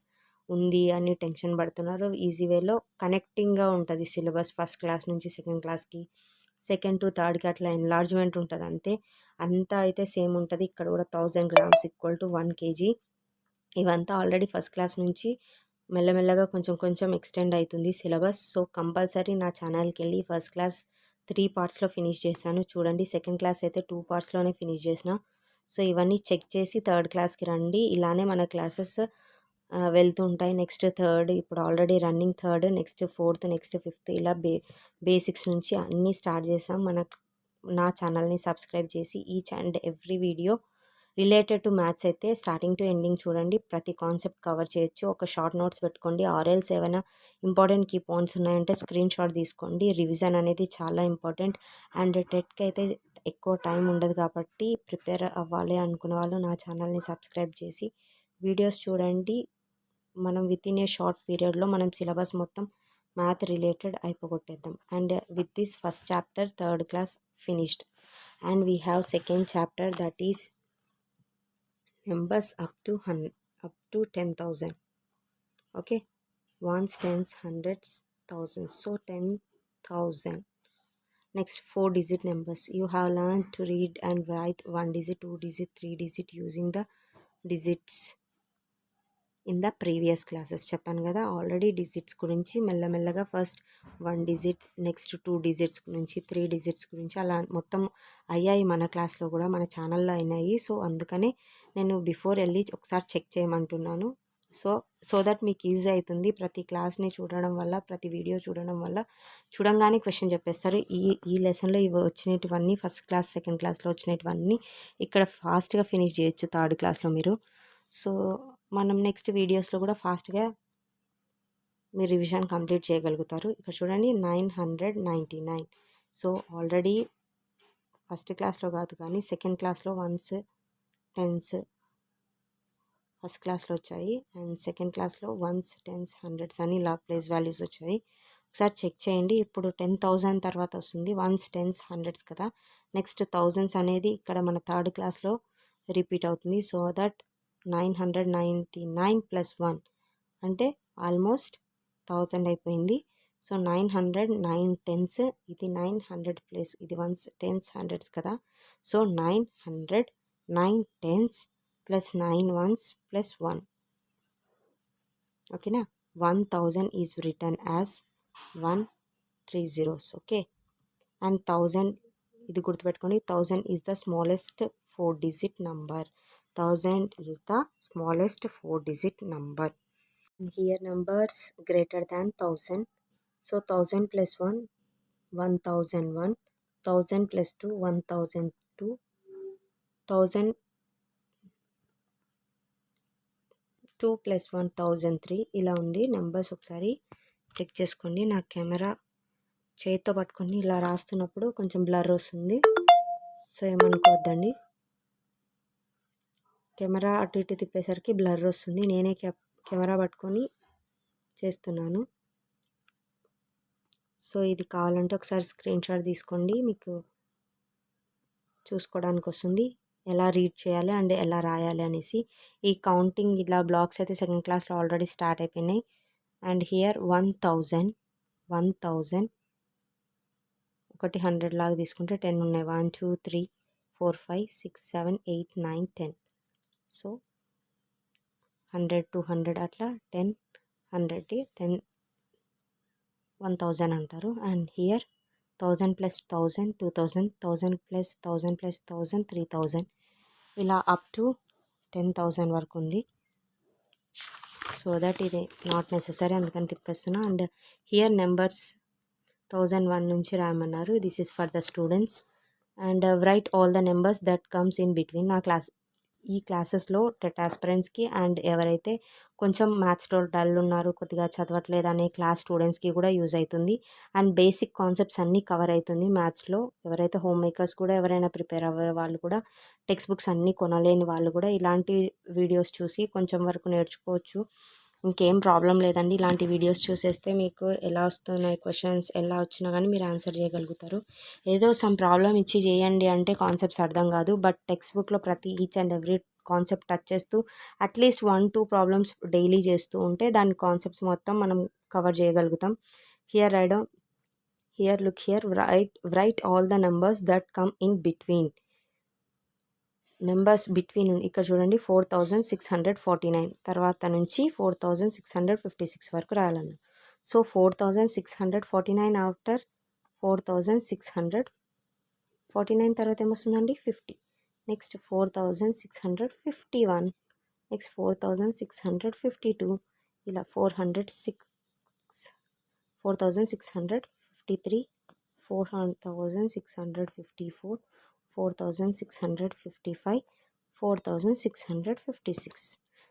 ఉంది అని టెన్షన్ పడుతున్నారో ఈజీ వేలో కనెక్టింగ్గా ఉంటుంది సిలబస్. ఫస్ట్ క్లాస్ నుంచి సెకండ్ క్లాస్కి, సెకండ్ టు థర్డ్కి అట్లా ఎన్లార్జ్మెంట్ ఉంటుంది అంతే. అంతా అయితే సేమ్ ఉంటుంది. ఇక్కడ కూడా 1000 grams ఈక్వల్ టు 1 kg. ఇవంతా ఆల్రెడీ ఫస్ట్ క్లాస్ నుంచి మెల్లమెల్లగా కొంచెం కొంచెం ఎక్స్టెండ్ అవుతుంది సిలబస్. సో కంపల్సరీ నా ఛానల్కి వెళ్ళి ఫస్ట్ క్లాస్ 3 partsలో ఫినిష్ చేశాను చూడండి. సెకండ్ క్లాస్ అయితే 2 partsలోనే ఫినిష్ చేసిన. సో ఇవన్నీ చెక్ చేసి 3rd classకి రండి. ఇలానే మన క్లాసెస్ వెళ్తుంటాయి. నెక్స్ట్ 3rd, ఇప్పుడు already running 3rd, next 4th, next 5th, ఇలా బేసిక్స్ నుంచి అన్నీ స్టార్ట్ చేసాం. నా ఛానల్ని సబ్స్క్రైబ్ చేసి each and every video related to maths అయితే స్టార్టింగ్ టు ఎండింగ్ చూడండి. ప్రతి కాన్సెప్ట్ కవర్ చేయొచ్చు. ఒక షార్ట్ నోట్స్ పెట్టుకోండి, ఆర్ఎల్స్ ఏమైనా ఇంపార్టెంట్ కీ పాయింట్స్ ఉన్నాయంటే స్క్రీన్ షాట్ తీసుకోండి. రివిజన్ అనేది చాలా ఇంపార్టెంట్. అండ్ టెట్కి అయితే ఎక్కువ టైం ఉండదు కాబట్టి ప్రిపేర్ అవ్వాలి అనుకునే వాళ్ళు నా ఛానల్ని సబ్స్క్రైబ్ చేసి వీడియోస్ చూడండి. మనం విత్ ఇన్ ఏ షార్ట్ పీరియడ్లో మనం సిలబస్ మొత్తం మ్యాథ్ రిలేటెడ్ అయిపోగొట్టేద్దాం. And with this first chapter 3rd class finished, and we have second chapter, that is numbers up to 10,000. okay, ones, tens, hundreds, thousands. So 10,000. Next 4-digit numbers. You have learned to read and write 1 digit, 2 digit, 3 digit using the digits in the previous classes. చెప్పాను కదా already digits గురించి మెల్లమెల్లగా first 1 digit, next 2 digits గురించి, 3 digits గురించి అలా మొత్తం అయ్యాయి మన క్లాస్లో కూడా, మన ఛానల్లో అయినాయి. సో అందుకనే నేను బిఫోర్ వెళ్ళి ఒకసారి చెక్ చేయమంటున్నాను. సో దట్ మీకు ఈజీ అవుతుంది. ప్రతి క్లాస్ని చూడడం వల్ల, ప్రతి వీడియో చూడడం వల్ల చూడంగానే క్వశ్చన్ చెప్పేస్తారు. ఈ లెసన్లో ఇవి వచ్చినటువన్నీ ఫస్ట్ క్లాస్ సెకండ్ క్లాస్లో వచ్చినటువన్నీ ఇక్కడ ఫాస్ట్గా ఫినిష్ చేయొచ్చు 3rd classలో మీరు. సో మనం నెక్స్ట్ వీడియోస్లో కూడా ఫాస్ట్గా మీరు రివిజన్ కంప్లీట్ చేయగలుగుతారు. ఇక్కడ చూడండి 999. సో ఆల్రెడీ ఫస్ట్ క్లాస్లో కాదు కానీ సెకండ్ క్లాస్లో వన్స్, టెన్స్ ఫస్ట్ క్లాస్లో వచ్చాయి. అండ్ సెకండ్ క్లాస్లో వన్స్, టెన్స్, హండ్రెడ్స్ అని ఇలా ప్లేస్ వాల్యూస్ వచ్చాయి. ఒకసారి చెక్ చేయండి. ఇప్పుడు 10,000 తర్వాత వస్తుంది వన్స్, టెన్స్, హండ్రెడ్స్ కదా. నెక్స్ట్ థౌజండ్స్ అనేది ఇక్కడ మన 3rd classలో రిపీట్ అవుతుంది. సో దట్ 999 + 1 అంటే ఆల్మోస్ట్ 1000 అయిపోయింది. సో 900 9 10s, ఇది 900 ప్లస్ ఇది 1s 10s 100s కదా. So 900 9 10s plus 9 1s plus 1, ఓకేనా. 1000 is return as 130. Okay. And 1000, ఇది గుర్తుపెట్టుకోండి, 1000 is the smallest 4-digit number. 1000 is the smallest 4-digit number. Here numbers greater than 1000. So 1000 plus 1 1001, 1000 plus 2 1002, 1002 plus 1 1003. ఇలా ఉంది numbers. ఒకసారి check చేసుకోండి. నా camera చేతితో పట్టుకొని ఇలా రాస్తున్నప్పుడు కొంచెం బ్లర్ వస్తుంది, సో ఏమనుకోవద్దండి. కెమెరా అటు ఇటు తిప్పేసరికి బ్లర్ వస్తుంది. నేనే కెమెరా పట్టుకొని చేస్తున్నాను. సో ఇది కావాలంటే ఒకసారి స్క్రీన్ షాట్ తీసుకోండి, మీకు చూసుకోవడానికి వస్తుంది ఎలా రీడ్ చేయాలి అండ్ ఎలా రాయాలి అనేసి. ఈ కౌంటింగ్ ఇలా బ్లాక్స్ అయితే సెకండ్ క్లాస్లో ఆల్రెడీ స్టార్ట్ అయిపోయినాయి. అండ్ హియర్ 1000 ఒకటి 100 లాగా తీసుకుంటే 10 ఉన్నాయి. 1 2 3 4 5 6 7 8 9 10. సో 100 200 అట్లా 10 100 10 1000 అంటారు. And here 1000 plus 1000 2000, 1000 plus 1000 plus 1000 3000, ఇలా అప్ టు 10,000 వరకు ఉంది. సో దట్ ఇది నాట్ నెససరీ, అందుకని తిప్పేస్తున్నా. అండ్ హియర్ నెంబర్స్ 1001 నుంచి రాయమన్నారు. This is for the students. And write all the numbers that comes in between. ఈ క్లాసెస్లో టెట్ ఆస్పిరెంట్స్కి అండ్ ఎవరైతే కొంచెం మ్యాథ్స్లో డల్ ఉన్నారు, కొద్దిగా చదవట్లేదు అనే క్లాస్ స్టూడెంట్స్కి కూడా యూజ్ అవుతుంది. అండ్ బేసిక్ కాన్సెప్ట్స్ అన్నీ కవర్ అవుతుంది మ్యాథ్స్లో. ఎవరైతే హోమ్ మేకర్స్ కూడా ఎవరైనా ప్రిపేర్ అయ్యే వాళ్ళు కూడా, టెక్స్ట్ బుక్స్ అన్నీ కొనలేని వాళ్ళు కూడా ఇలాంటి వీడియోస్ చూసి కొంచెం వరకు నేర్చుకోవచ్చు. ఇంకేం ప్రాబ్లం లేదండి. ఇలాంటి వీడియోస్ చూసేస్తే మీకు ఎలా వస్తున్నాయి క్వశ్చన్స్, ఎలా వచ్చినా కానీ మీరు ఆన్సర్ చేయగలుగుతారు. ఏదో సమ్ ప్రాబ్లం ఇచ్చి చేయండి అంటే కాన్సెప్ట్స్ అర్థం కాదు. బట్ టెక్స్ట్ బుక్లో ప్రతి each and every concept touch చేస్తూ అట్లీస్ట్ 1-2 ప్రాబ్లమ్స్ డైలీ చేస్తూ ఉంటే దాని కాన్సెప్ట్స్ మొత్తం మనం కవర్ చేయగలుగుతాం. Here look here, right all the numbers that come in between. Numbers between ఇక్కడ చూడండి 4649, తర్వాత నుంచి 4656 వరకు రాయాలన్నా. సో 4649 ఆఫ్టర్ 4649 తర్వాత ఏమొస్తుందండి 50. నెక్స్ట్ 4651, నెక్స్ట్ 4652, ఇలా 4653, 4654, 4655, 4656.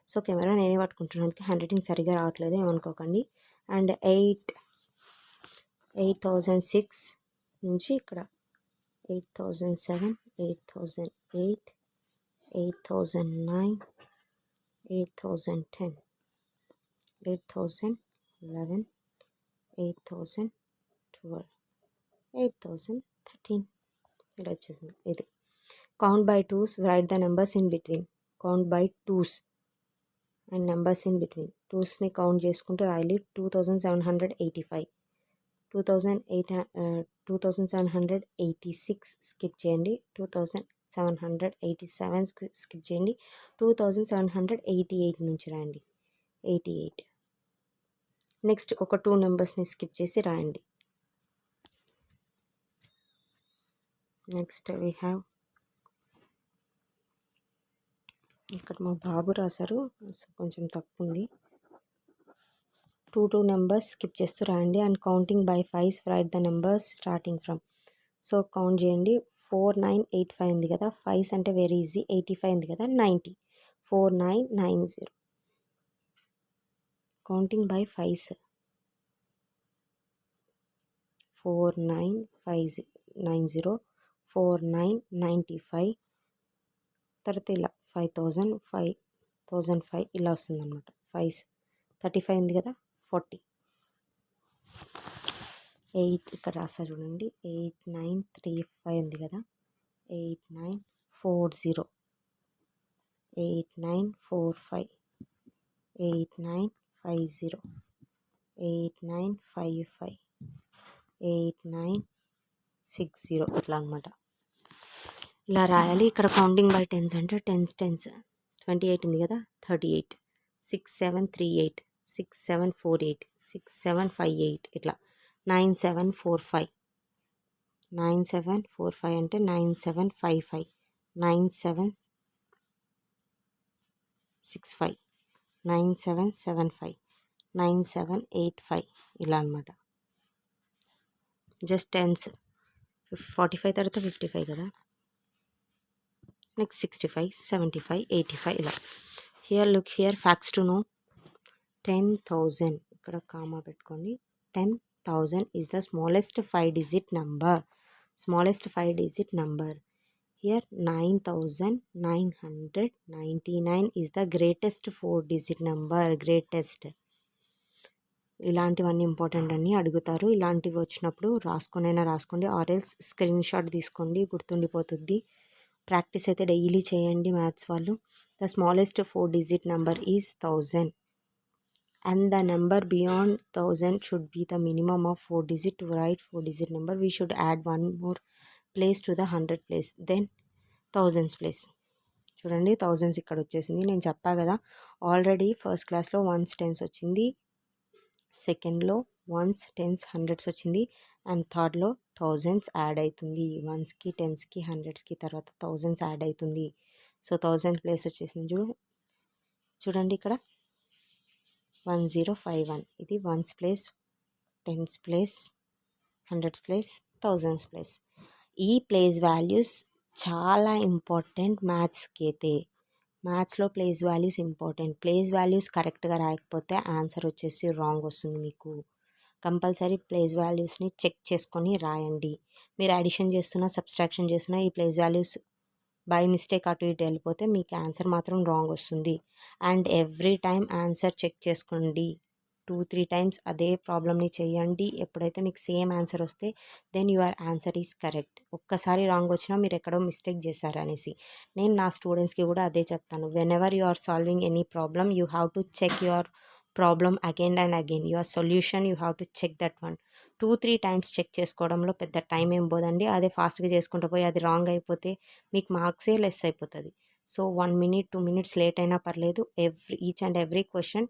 సో కెమెరా నేనే పట్టుకుంటున్నాను, హ్యాండ్ రైటింగ్ సరిగా రావట్లేదు ఏమనుకోకండి. అండ్ 8006 నుంచి ఇక్కడ 8007, 8008, 8009, 8010, 8011, 8012, 8013 ఇలా వచ్చేసింది. ఇది count by twos, write the numbers in between. Count by twos and numbers in between. టూస్ని కౌంట్ చేసుకుంటూ రాయాలి. 2785, 2786 స్కిప్ చేయండి. 2787 స్కిప్ చేయండి. 2788 నుంచి రాయండి. 88. నెక్స్ట్ ఒక 2 నెంబర్స్ని స్కిప్ చేసి రాయండి. నెక్స్ట్ వీ హ్యావ్, ఇక్కడ మా బాబు రాశారు, కొంచెం తప్పు ఉంది. 2 నెంబర్స్ స్కిప్ చేస్తూ రాయండి. And counting by 5 right the numbers starting from. So count చేయండి. 4985 ఉంది కదా, 5 అంటే వెరీ ఈజీ. 85 ఉంది కదా, 90, 4990. కౌంటింగ్ బై 5, 4990, 4995, తర్వాత ఇలా 5000, 5005 ఇలా వస్తుంది అనమాట. 35 ఉంది కదా, 40. 8 ఇక్కడ రాస్తా చూడండి, 8935 ఉంది కదా, 8940, 8945, 8950, 8955 8960 ఇట్లా అనమాట. ఇలా రాయాలి. ఇక్కడ కౌంటింగ్ బై టెన్స్ అంటే టెన్స్ 28 ఉంది కదా, 38 6738 6748 6758 ఇట్లా 9745 9745 అంటే 9755 9765 9775 9785 ఇలా అనమాట. Just tense. 45 తర్వాత 55 కదా, నెక్స్ట్ 65 75 85 ఇలా. Here look here facts to know. 10,000 ఇక్కడ కామా పెట్టుకోండి. 10,000 is the smallest 5-digit number. Smallest 5-digit number. Here 9,999 is the greatest 4-digit number. Greatest. ఇలాంటివన్నీ ఇంపార్టెంట్ అని అడుగుతారు. ఇలాంటివి వచ్చినప్పుడు రాసుకోండి, ఆర్ఎల్స్ స్క్రీన్ షాట్ తీసుకోండి, గుర్తుండిపోతుంది. ప్రాక్టీస్ అయితే డైలీ చేయండి మ్యాథ్స్ వాళ్ళు. The smallest 4-digit number is 1000 and the number beyond 1000 should be the minimum of 4-digit. To write 4-digit number we should add one more place to the 100 place, then thousands place. చూడండి thousands ఇక్కడ వచ్చేసింది. నేను చెప్పా కదా already first క్లాస్లో ones tense వచ్చింది, సెకండ్లో once tens hundreds వచ్చింది, అండ్ థర్డ్లో థౌజండ్స్ యాడ్ అవుతుంది. వన్స్కి టెన్స్కి హండ్రెడ్స్కి తర్వాత థౌజండ్స్ యాడ్ అవుతుంది. సో 1000 ప్లేస్ వచ్చేసింది. చూడండి ఇక్కడ 1051. ఇది ones place, tens place, hundreds place, thousands place. ఈ ప్లేస్ వాల్యూస్ చాలా ఇంపార్టెంట్ మ్యాథ్స్కి అయితే. మ్యాథ్స్లో place values important. Place values కరెక్ట్గా రాయకపోతే ఆన్సర్ వచ్చేసి రాంగ్ వస్తుంది మీకు. కంపల్సరీ ప్లేస్ వాల్యూస్ని చెక్ చేసుకొని రాయండి. మీరు అడిషన్ చేస్తున్నా సబ్స్ట్రాక్షన్ చేస్తున్నా ఈ ప్లేస్ వాల్యూస్ బై మిస్టేక్ అటు ఇటు వెళ్ళిపోతే మీకు ఆన్సర్ మాత్రం రాంగ్ వస్తుంది. And every time answer check చేసుకోండి. 2-3 times అదే ప్రాబ్లమ్ని చేయండి. ఎప్పుడైతే మీకు సేమ్ ఆన్సర్ వస్తే then your answer is correct. ఒక్కసారి రాంగ్ వచ్చినా మీరు ఎక్కడో మిస్టేక్ చేశారు అనేసి. నేను నా స్టూడెంట్స్కి కూడా అదే చెప్తాను. Whenever you are solving any problem you have to check your problem again and again. Your solution you have to check that one. 2-3 times check చేసుకోవడంలో పెద్ద టైం ఏం పోదండి. అదే ఫాస్ట్గా చేసుకుంటూ పోయి అది రాంగ్ అయిపోతే మీకు మార్క్సే లెస్ అయిపోతుంది. సో 1 minute 2 minutes లేట్ అయినా పర్లేదు. ఈచ్ అండ్ ఎవ్రీ క్వశ్చన్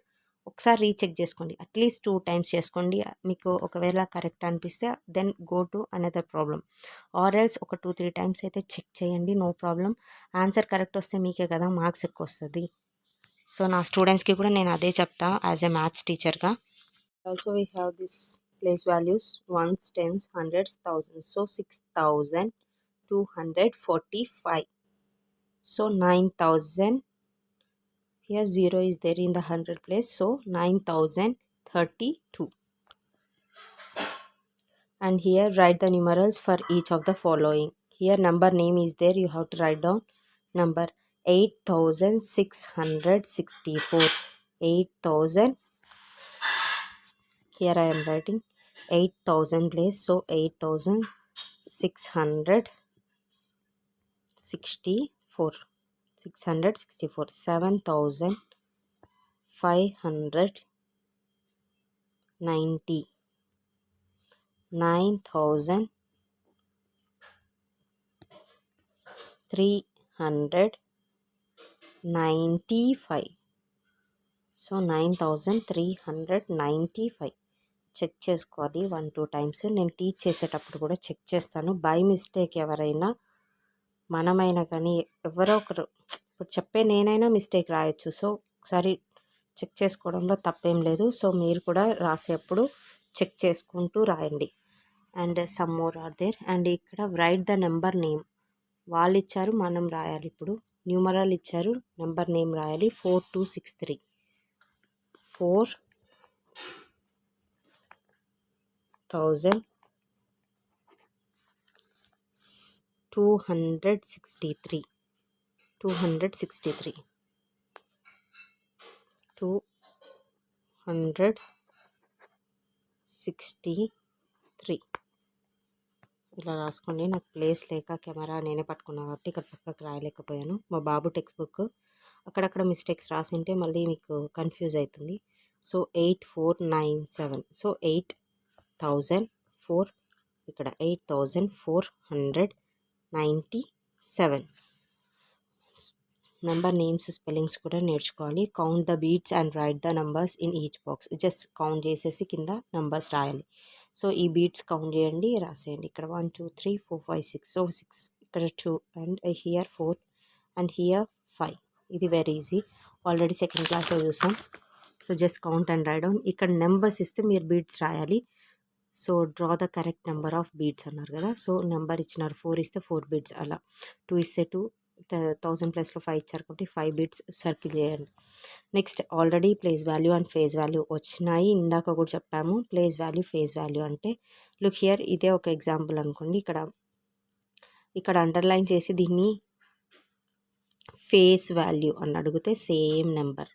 ఒకసారి రీచెక్ చేసుకోండి. అట్లీస్ట్ 2 times చేసుకోండి. మీకు ఒకవేళ కరెక్ట్ అనిపిస్తే then go to another problem. Or else ఒక 2-3 times అయితే చెక్ చేయండి, నో ప్రాబ్లం. ఆన్సర్ కరెక్ట్ వస్తే మీకే కదా మార్క్స్ ఎక్కువ వస్తుంది. సో నా స్టూడెంట్స్కి కూడా నేను అదే చెప్తా యాజ్ ఎ మ్యాథ్స్ టీచర్గా. Also we have this place values ones, tens, hundreds, thousands. So 6245. So 9000. Here 0 is there in the 100 place. So 9032. And here write the numerals for each of the following. Here number name is there. You have to write down number 8664. 8000. Here I am writing 8000 place. So 8664. 664. 7590. 9395. So 9395 check చేసుకోవాలి 1-2 times. నేను teach చేసేటప్పుడు కూడా check చేస్తాను. By mistake ఎవరైనా మనమైనా కానీ ఎవరో ఒకరు ఇప్పుడు చెప్పే నేనైనా మిస్టేక్ రాయొచ్చు. సో ఒకసారి చెక్ చేసుకోవడంలో తప్పేం లేదు. సో మీరు కూడా రాసేటప్పుడు చెక్ చేసుకుంటూ రాయండి. And some more are there. And ఇక్కడ రైట్ ద నెంబర్ నేమ్. వాళ్ళు ఇచ్చారు, మనం రాయాలి. ఇప్పుడు న్యూమరల్ ఇచ్చారు, నెంబర్ నేమ్ రాయాలి. 4263. 4263. 263. ఇలా రాసుకోండి. నాకు ప్లేస్ లేక కెమెరా నేనే పట్టుకున్నా కాబట్టి ఇక్కడ పక్కకు రాయలేకపోయాను. మా బాబు టెక్స్ట్ బుక్ అక్కడక్కడ మిస్టేక్స్ రాసింటే మళ్ళీ మీకు కన్ఫ్యూజ్ అవుతుంది. సో 8497. సో 8004, ఇక్కడ 8497. నెంబర్ నేమ్స్ స్పెల్లింగ్స్ కూడా నేర్చుకోవాలి. Count the beats and write the numbers in each box. Just count చేసేసి కింద నంబర్స్ రాయాలి. సో ఈ బీట్స్ కౌంట్ చేయండి, రాసేయండి. ఇక్కడ 1 2 3 4 5 6. సో 6, ఇక్కడ 2 అండ్ హియర్ 4 అండ్ హియర్ 5. ఇది వెరీ ఈజీ, ఆల్రెడీ సెకండ్ క్లాస్లో చూసాం. So just count and write down. ఇక్కడ నెంబర్స్ ఇస్తే మీరు బీట్స్ రాయాలి. So draw the correct number of beats అన్నారు కదా. సో నెంబర్ ఇచ్చినారు, 4 ఇస్తే 4 బీట్స్, అలా 2 ఇస్తే 2, 1000 ప్లేస్లో 5 ఇచ్చారు కాబట్టి 5 బీట్స్ సర్కిల్ చేయండి. Next already place value and face value వచ్చినాయి, ఇందాక కూడా చెప్పాము. ప్లేస్ వాల్యూ, ఫేజ్ వాల్యూ అంటే లుక్ హియర్, ఇదే ఒక ఎగ్జాంపుల్ అనుకోండి. ఇక్కడ అండర్లైన్ చేసి దీన్ని ఫేస్ వాల్యూ అని అడిగితే సేమ్ నెంబర్.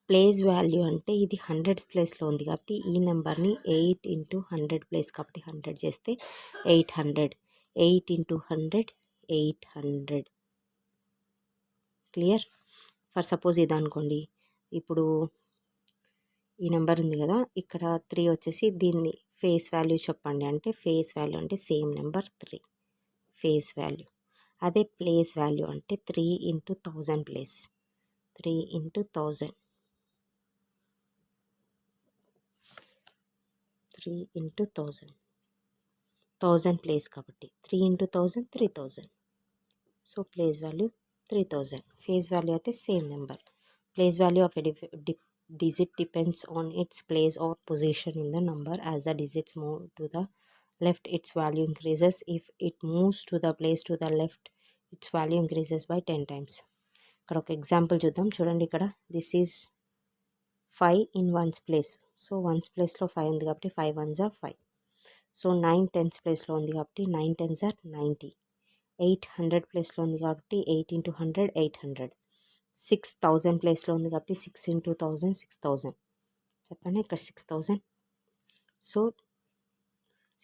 ప్లేస్ వాల్యూ అంటే ఇది 100 ప్లేస్లో ఉంది కాబట్టి ఈ నెంబర్ని 8 ఇంటూ 100 ప్లేస్ కాబట్టి 100 చేస్తే 800. 8 ఇంటూ 100 800. క్లియర్? ఫర్ సపోజ్ ఇది అనుకోండి, ఇప్పుడు ఈ నెంబర్ ఉంది కదా, ఇక్కడ 3 వచ్చేసి దీన్ని ఫేస్ వాల్యూ చెప్పండి అంటే ఫేస్ వాల్యూ అంటే సేమ్ నెంబర్ 3 ఫేస్ వాల్యూ. అదే ప్లేస్ వాల్యూ అంటే 3 into 1000 place, 3 into 1000, 3 into 1000, 1000 place కాబట్టి 3 ఇంటూ 1000 3000. సో ప్లేస్ వాల్యూ 3000. ఫేస్ వాల్యూ అయితే same number. Place value of digit depends on its place or position in the number. As the digits move to the left, its value increases. If it moves to the place to the left, its value increases by 10 times. ఇక్కడ ఒక example చూద్దాం. చూడండి, ఇక్కడ this is 5 in ones place. So once ప్లేస్లో 5 ఉంది కాబట్టి 5 ones are 5. So 9 10s ప్లేస్లో ఉంది కాబట్టి 9 10s are 90. 800 ప్లేస్లో ఉంది కాబట్టి 8 ఇంటూ 100 800. 6000 ప్లేస్లో ఉంది కాబట్టి 6 ఇంటూ 1000 6000. చెప్పండి, ఇక్కడ 6000. సో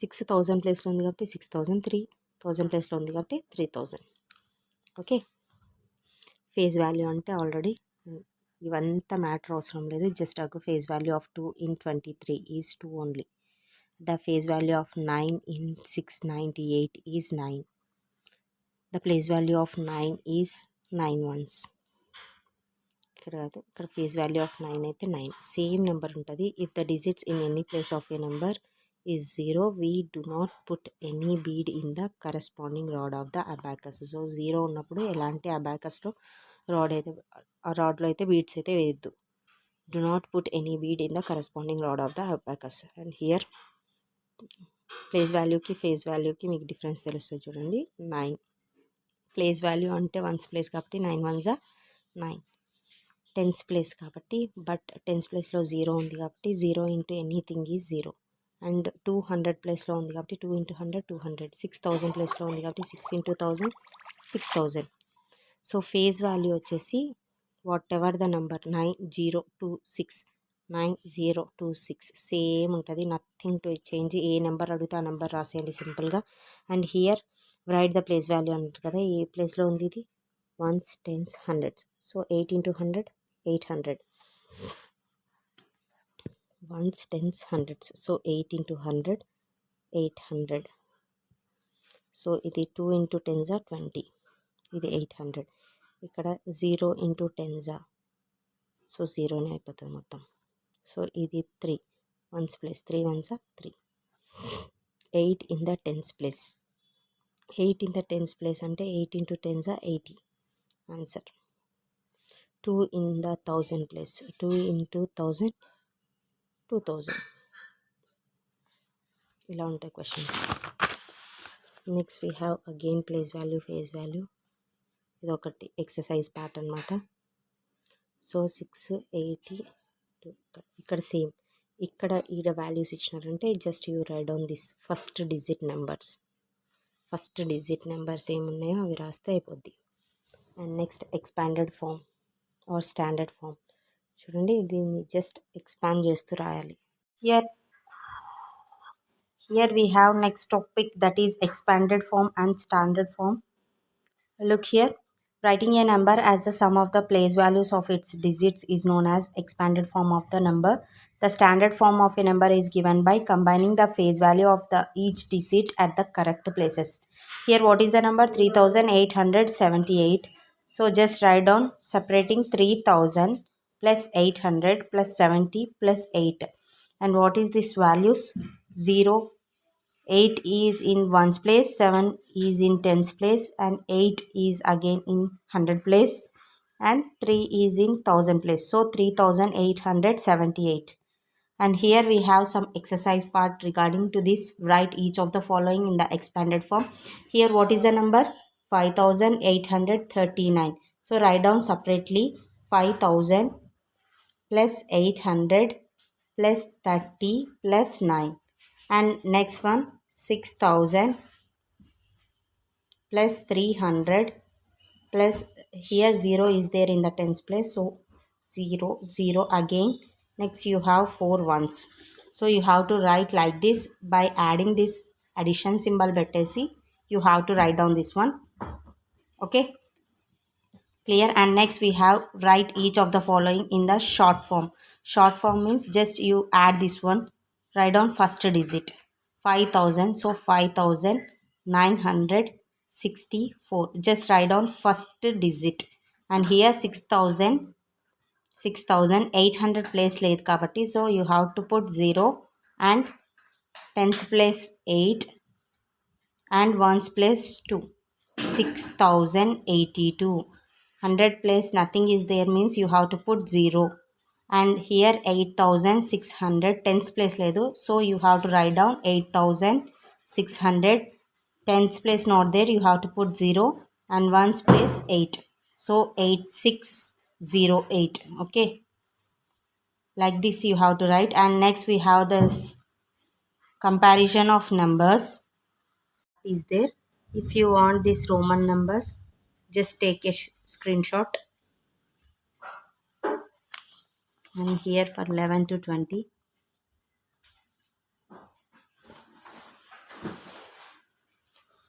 6000 ప్లేస్లో ఉంది కాబట్టి 6000. 3000 ప్లేస్లో ఉంది కాబట్టి 3000. ఓకే, ఫేజ్ వాల్యూ అంటే ఆల్రెడీ ఇవంతా మ్యాటర్ అవసరం లేదు. జస్ట్ అగో phase value of 2 in 23 is 2 only. The phase value of 9 in 698 is 9. The place value of 9 is 9 ones. ఇక్కడ కాదు, ఇక్కడ ఫేజ్ వాల్యూ ఆఫ్ 9 అయితే 9 సేమ్ నెంబర్ ఉంటుంది. If the digits in any place of A number is 0, we do not put any bead in the corresponding rod of the abacus. So 0 ఉన్నప్పుడు ఎలాంటి అబాకస్లో rod అయితే ఆ రాడ్లో అయితే బీడ్స్ అయితే వేయద్దు. Do not put any bead in the corresponding rod of the abacus. And here place వాల్యూకి face వాల్యూకి మీకు డిఫరెన్స్ తెలుస్తుంది. చూడండి, 9 ప్లేస్ వాల్యూ అంటే వన్స్ ప్లేస్ కాబట్టి 9 ones are 9. 10s ప్లేస్ కాబట్టి, బట్ 10s ప్లేస్లో 0 ఉంది కాబట్టి 0 ఇంటూ ఎనీథింగ్ ఈజ్ 0. అండ్ 200 ప్లేస్లో ఉంది కాబట్టి 2 ఇంటూ 100 200. 6000 ప్లేస్లో ఉంది కాబట్టి 6 ఇంటూ 1000 6000. సో ఫేజ్ వాల్యూ వచ్చేసి whatever the number 9026 9026 same ఉంటుంది, నథింగ్ టు చేంజ్. ఏ నెంబర్ అడిగితే ఆ నెంబర్ రాసేయండి సింపుల్గా. And here right the place value అంటారు కదా, ఏ ప్లేస్లో ఉంది ఇది, 1s 10s 100s. So 8 into 100 800. 1s 10s 100s. So 8 into 100 800. So ఇది 2 ఇంటూ 10s 20, ఇది 800. ఇక్కడ 0 ఇంటూ 10s, సో 0నే అయిపోతుంది మొత్తం. సో ఇది 3 1s place, 3 ones are 3. 8 in the 10s place, 8 in the 10s place అంటే 8 into 10s 80 answer. 2 in the 1000 place, 2 into 1000 2000. ఇలా ఉంటాయి questions. Next we have again place value phase value. ఇది ఒకటి exercise part అనమాట. So 680 ఇక్కడ same, ఇక్కడ ఈడ values ఇచ్చినారంటే just you write down this first digit numbers. First digit numbers ఏమున్నాయో అవి రాస్తే అయిపోద్ది. And next expanded form or standard form. చూడండి, దీన్ని జస్ట్ ఎక్స్పాండ్ చేస్తూ రాయాలి. Here we have next topic, that is expanded form and standard form. Look here, Writing a number as the sum of the place values of its digits is known as expanded form of the number. The standard form of a number is given by combining the face value of each digit at the correct places. Here what is the number? 3878. So just write down separating 3000 plus 800 plus 70 plus 8. And what is this values? 0, 8 is in ones place, 7 is in tens place, and 8 is again in hundred place, and 3 is in thousand place. So 3878. And here we have some exercise part regarding to this. Write each of the following in the expanded form. Here what is the number? 5839. So write down separately 5000 plus 800 plus 30 plus 9. And next one 6000 plus 300 plus, here 0 is there in the tens place, so 0 0 again. Next you have 4 ones, so you have to write like this. By adding this addition symbol bettesi, you have to write down this one. Okay, clear? And next we have write each of the following in the short form. Short form means just you add this one, write down first digit 5000, so 5964, just write down first digit. And here 6800 place లేదు కాబట్టి, so you have to put 0 and tens place 8 and ones place 2. 6082. 100 place nothing is there means you have to put 0. And here 8600 tens place ledu, so you have to write down 8600. Tens place not there, you have to put 0 and ones place 8, so 8608. Okay, like this you have to write. And next we have this comparison of numbers is there. If you want these Roman numbers, just take a screenshot. And here for 11 to 20.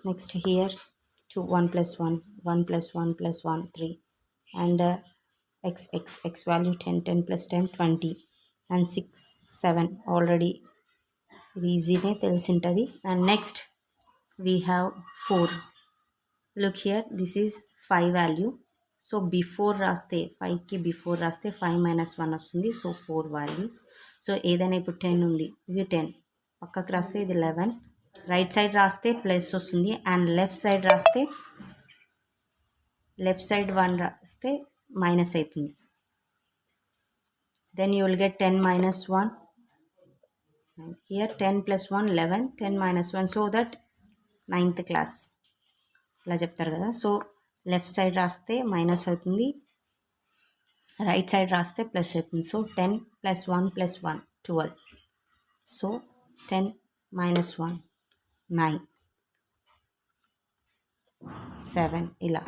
Next here to 1 plus 1, 1 plus 1 plus 1, 3. And x value 10, 10 plus 10, 20. And 6, 7 already easy తెలుసుంటది. And next we have 4. Look here, this is 5 value. So before రాస్తే 5కి before రాస్తే 5 minus 1 వస్తుంది, so 4 value. So ఏదైనా ఇప్పుడు 10 ఉంది, ఇది 10 పక్కకు రాస్తే ఇది 11. రైట్ సైడ్ రాస్తే ప్లస్ వస్తుంది, అండ్ లెఫ్ట్ సైడ్ 1 రాస్తే మైనస్ అవుతుంది. Then you will get 10 minus 1. Here 10 plus 1 11, 10 minus 1, so that 9th class ఇలా చెప్తారు కదా. సో లెఫ్ట్ సైడ్ రాస్తే మైనస్ అవుతుంది, రైట్ సైడ్ రాస్తే ప్లస్ అవుతుంది. So 10 plus 1 plus 1 12. So 10 minus 1 9, 7 ఇలా.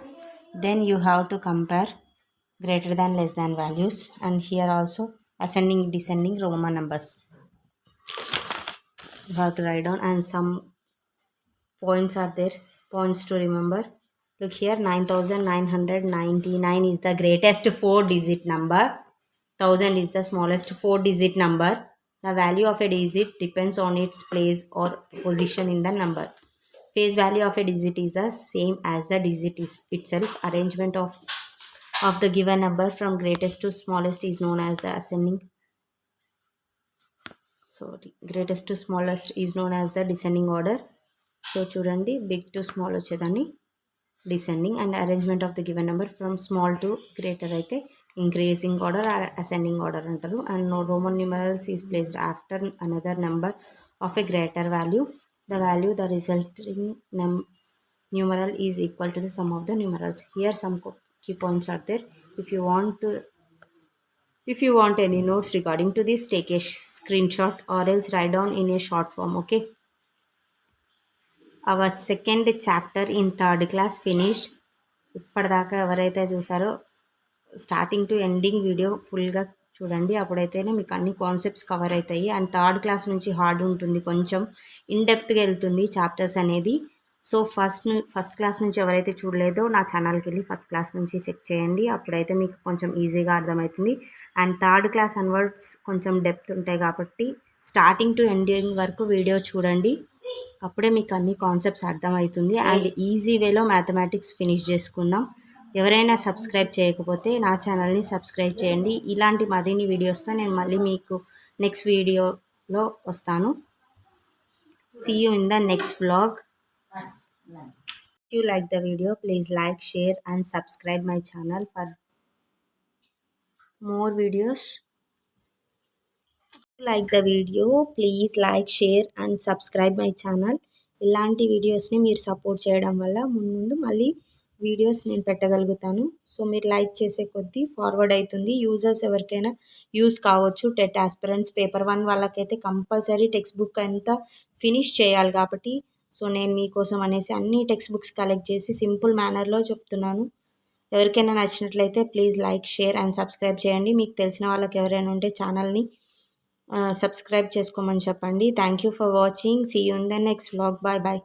Then you have to compare greater than less than values, and here also ascending descending Roman numbers you have to write down, and some points are there, points to remember. Look here, 9999 is the greatest 4-digit number, 1000 is the smallest 4-digit number. The value of a digit depends on its place or position in the number. Face value of a digit is the same as the digit itself. Arrangement of the given number from greatest to smallest is known as the ascending. Greatest to smallest is known as the descending order. So చూడండి, big to small వచ్చేదాన్ని descending, and arrangement of the given number from small to greater అయితే increasing order or ascending order అంటారు. And Roman numerals is placed after another number of a greater value. The value the resulting numeral is equal to the sum of the numerals. Here some key points are there. If you want any notes regarding to this, take a screenshot or else write down in a short form. Okay, our second chapter in 3rd class finished. ఇప్పటిదాకా ఎవరైతే చూసారో starting to ending video ఫుల్గా చూడండి, అప్పుడైతేనే మీకు అన్ని concepts cover అవుతాయి. And 3rd class నుంచి hard ఉంటుంది, కొంచెం ఇన్డెప్త్గా వెళ్తుంది చాప్టర్స్ అనేది. సో ఫస్ట్ క్లాస్ నుంచి ఎవరైతే చూడలేదో నా ఛానల్కి వెళ్ళి ఫస్ట్ క్లాస్ నుంచి చెక్ చేయండి. అప్పుడైతే మీకు కొంచెం ఈజీగా అర్థమవుతుంది. అండ్ థర్డ్ క్లాస్ అన్వర్డ్స్ కొంచెం డెప్త్ ఉంటాయి కాబట్టి స్టార్టింగ్ టు ఎండింగ్ వరకు వీడియో చూడండి. అప్పుడే మీకు అన్ని కాన్సెప్ట్స్ అర్థమవుతుంది. అండ్ ఈజీ వేలో మ్యాథమెటిక్స్ ఫినిష్ చేసుకుందాం. ఎవరైనా సబ్స్క్రైబ్ చేయకపోతే నా ఛానల్ని సబ్స్క్రైబ్ చేయండి. ఇలాంటి మరిన్ని వీడియోస్తో నేను మళ్ళీ మీకు నెక్స్ట్ వీడియోలో వస్తాను. See you in the next vlog. If you like the video, please like, share and subscribe my channel for more videos. If you like the video, please like, share and subscribe my channel. ఇలాంటి వీడియోస్ని మీరు support చేయడం వల్ల ముందు మళ్ళీ videos నేను పెట్టగలుగుతాను. So మీరు like చేసే కొద్దీ ఫార్వర్డ్ అవుతుంది. యూజర్స్ ఎవరికైనా యూస్ కావచ్చు. టెట్ ఆస్పిరెంట్స్ పేపర్ 1 వాళ్ళకైతే కంపల్సరీ టెక్స్ట్ బుక్ అంతా ఫినిష్ చేయాలి కాబట్టి సో నేను మీకోసం అనేసి అన్ని టెక్స్ట్ బుక్స్ కలెక్ట్ చేసి సింపుల్ మేనర్లో చెప్తున్నాను. ఎవరికైనా నచ్చినట్లయితే please like, share and subscribe చేయండి. మీకు తెలిసిన వాళ్ళకి ఎవరైనా ఉంటే ఛానల్ని సబ్స్క్రైబ్ చేసుకోమని చెప్పండి. Thank you for watching. See you in the next vlog. Bye bye.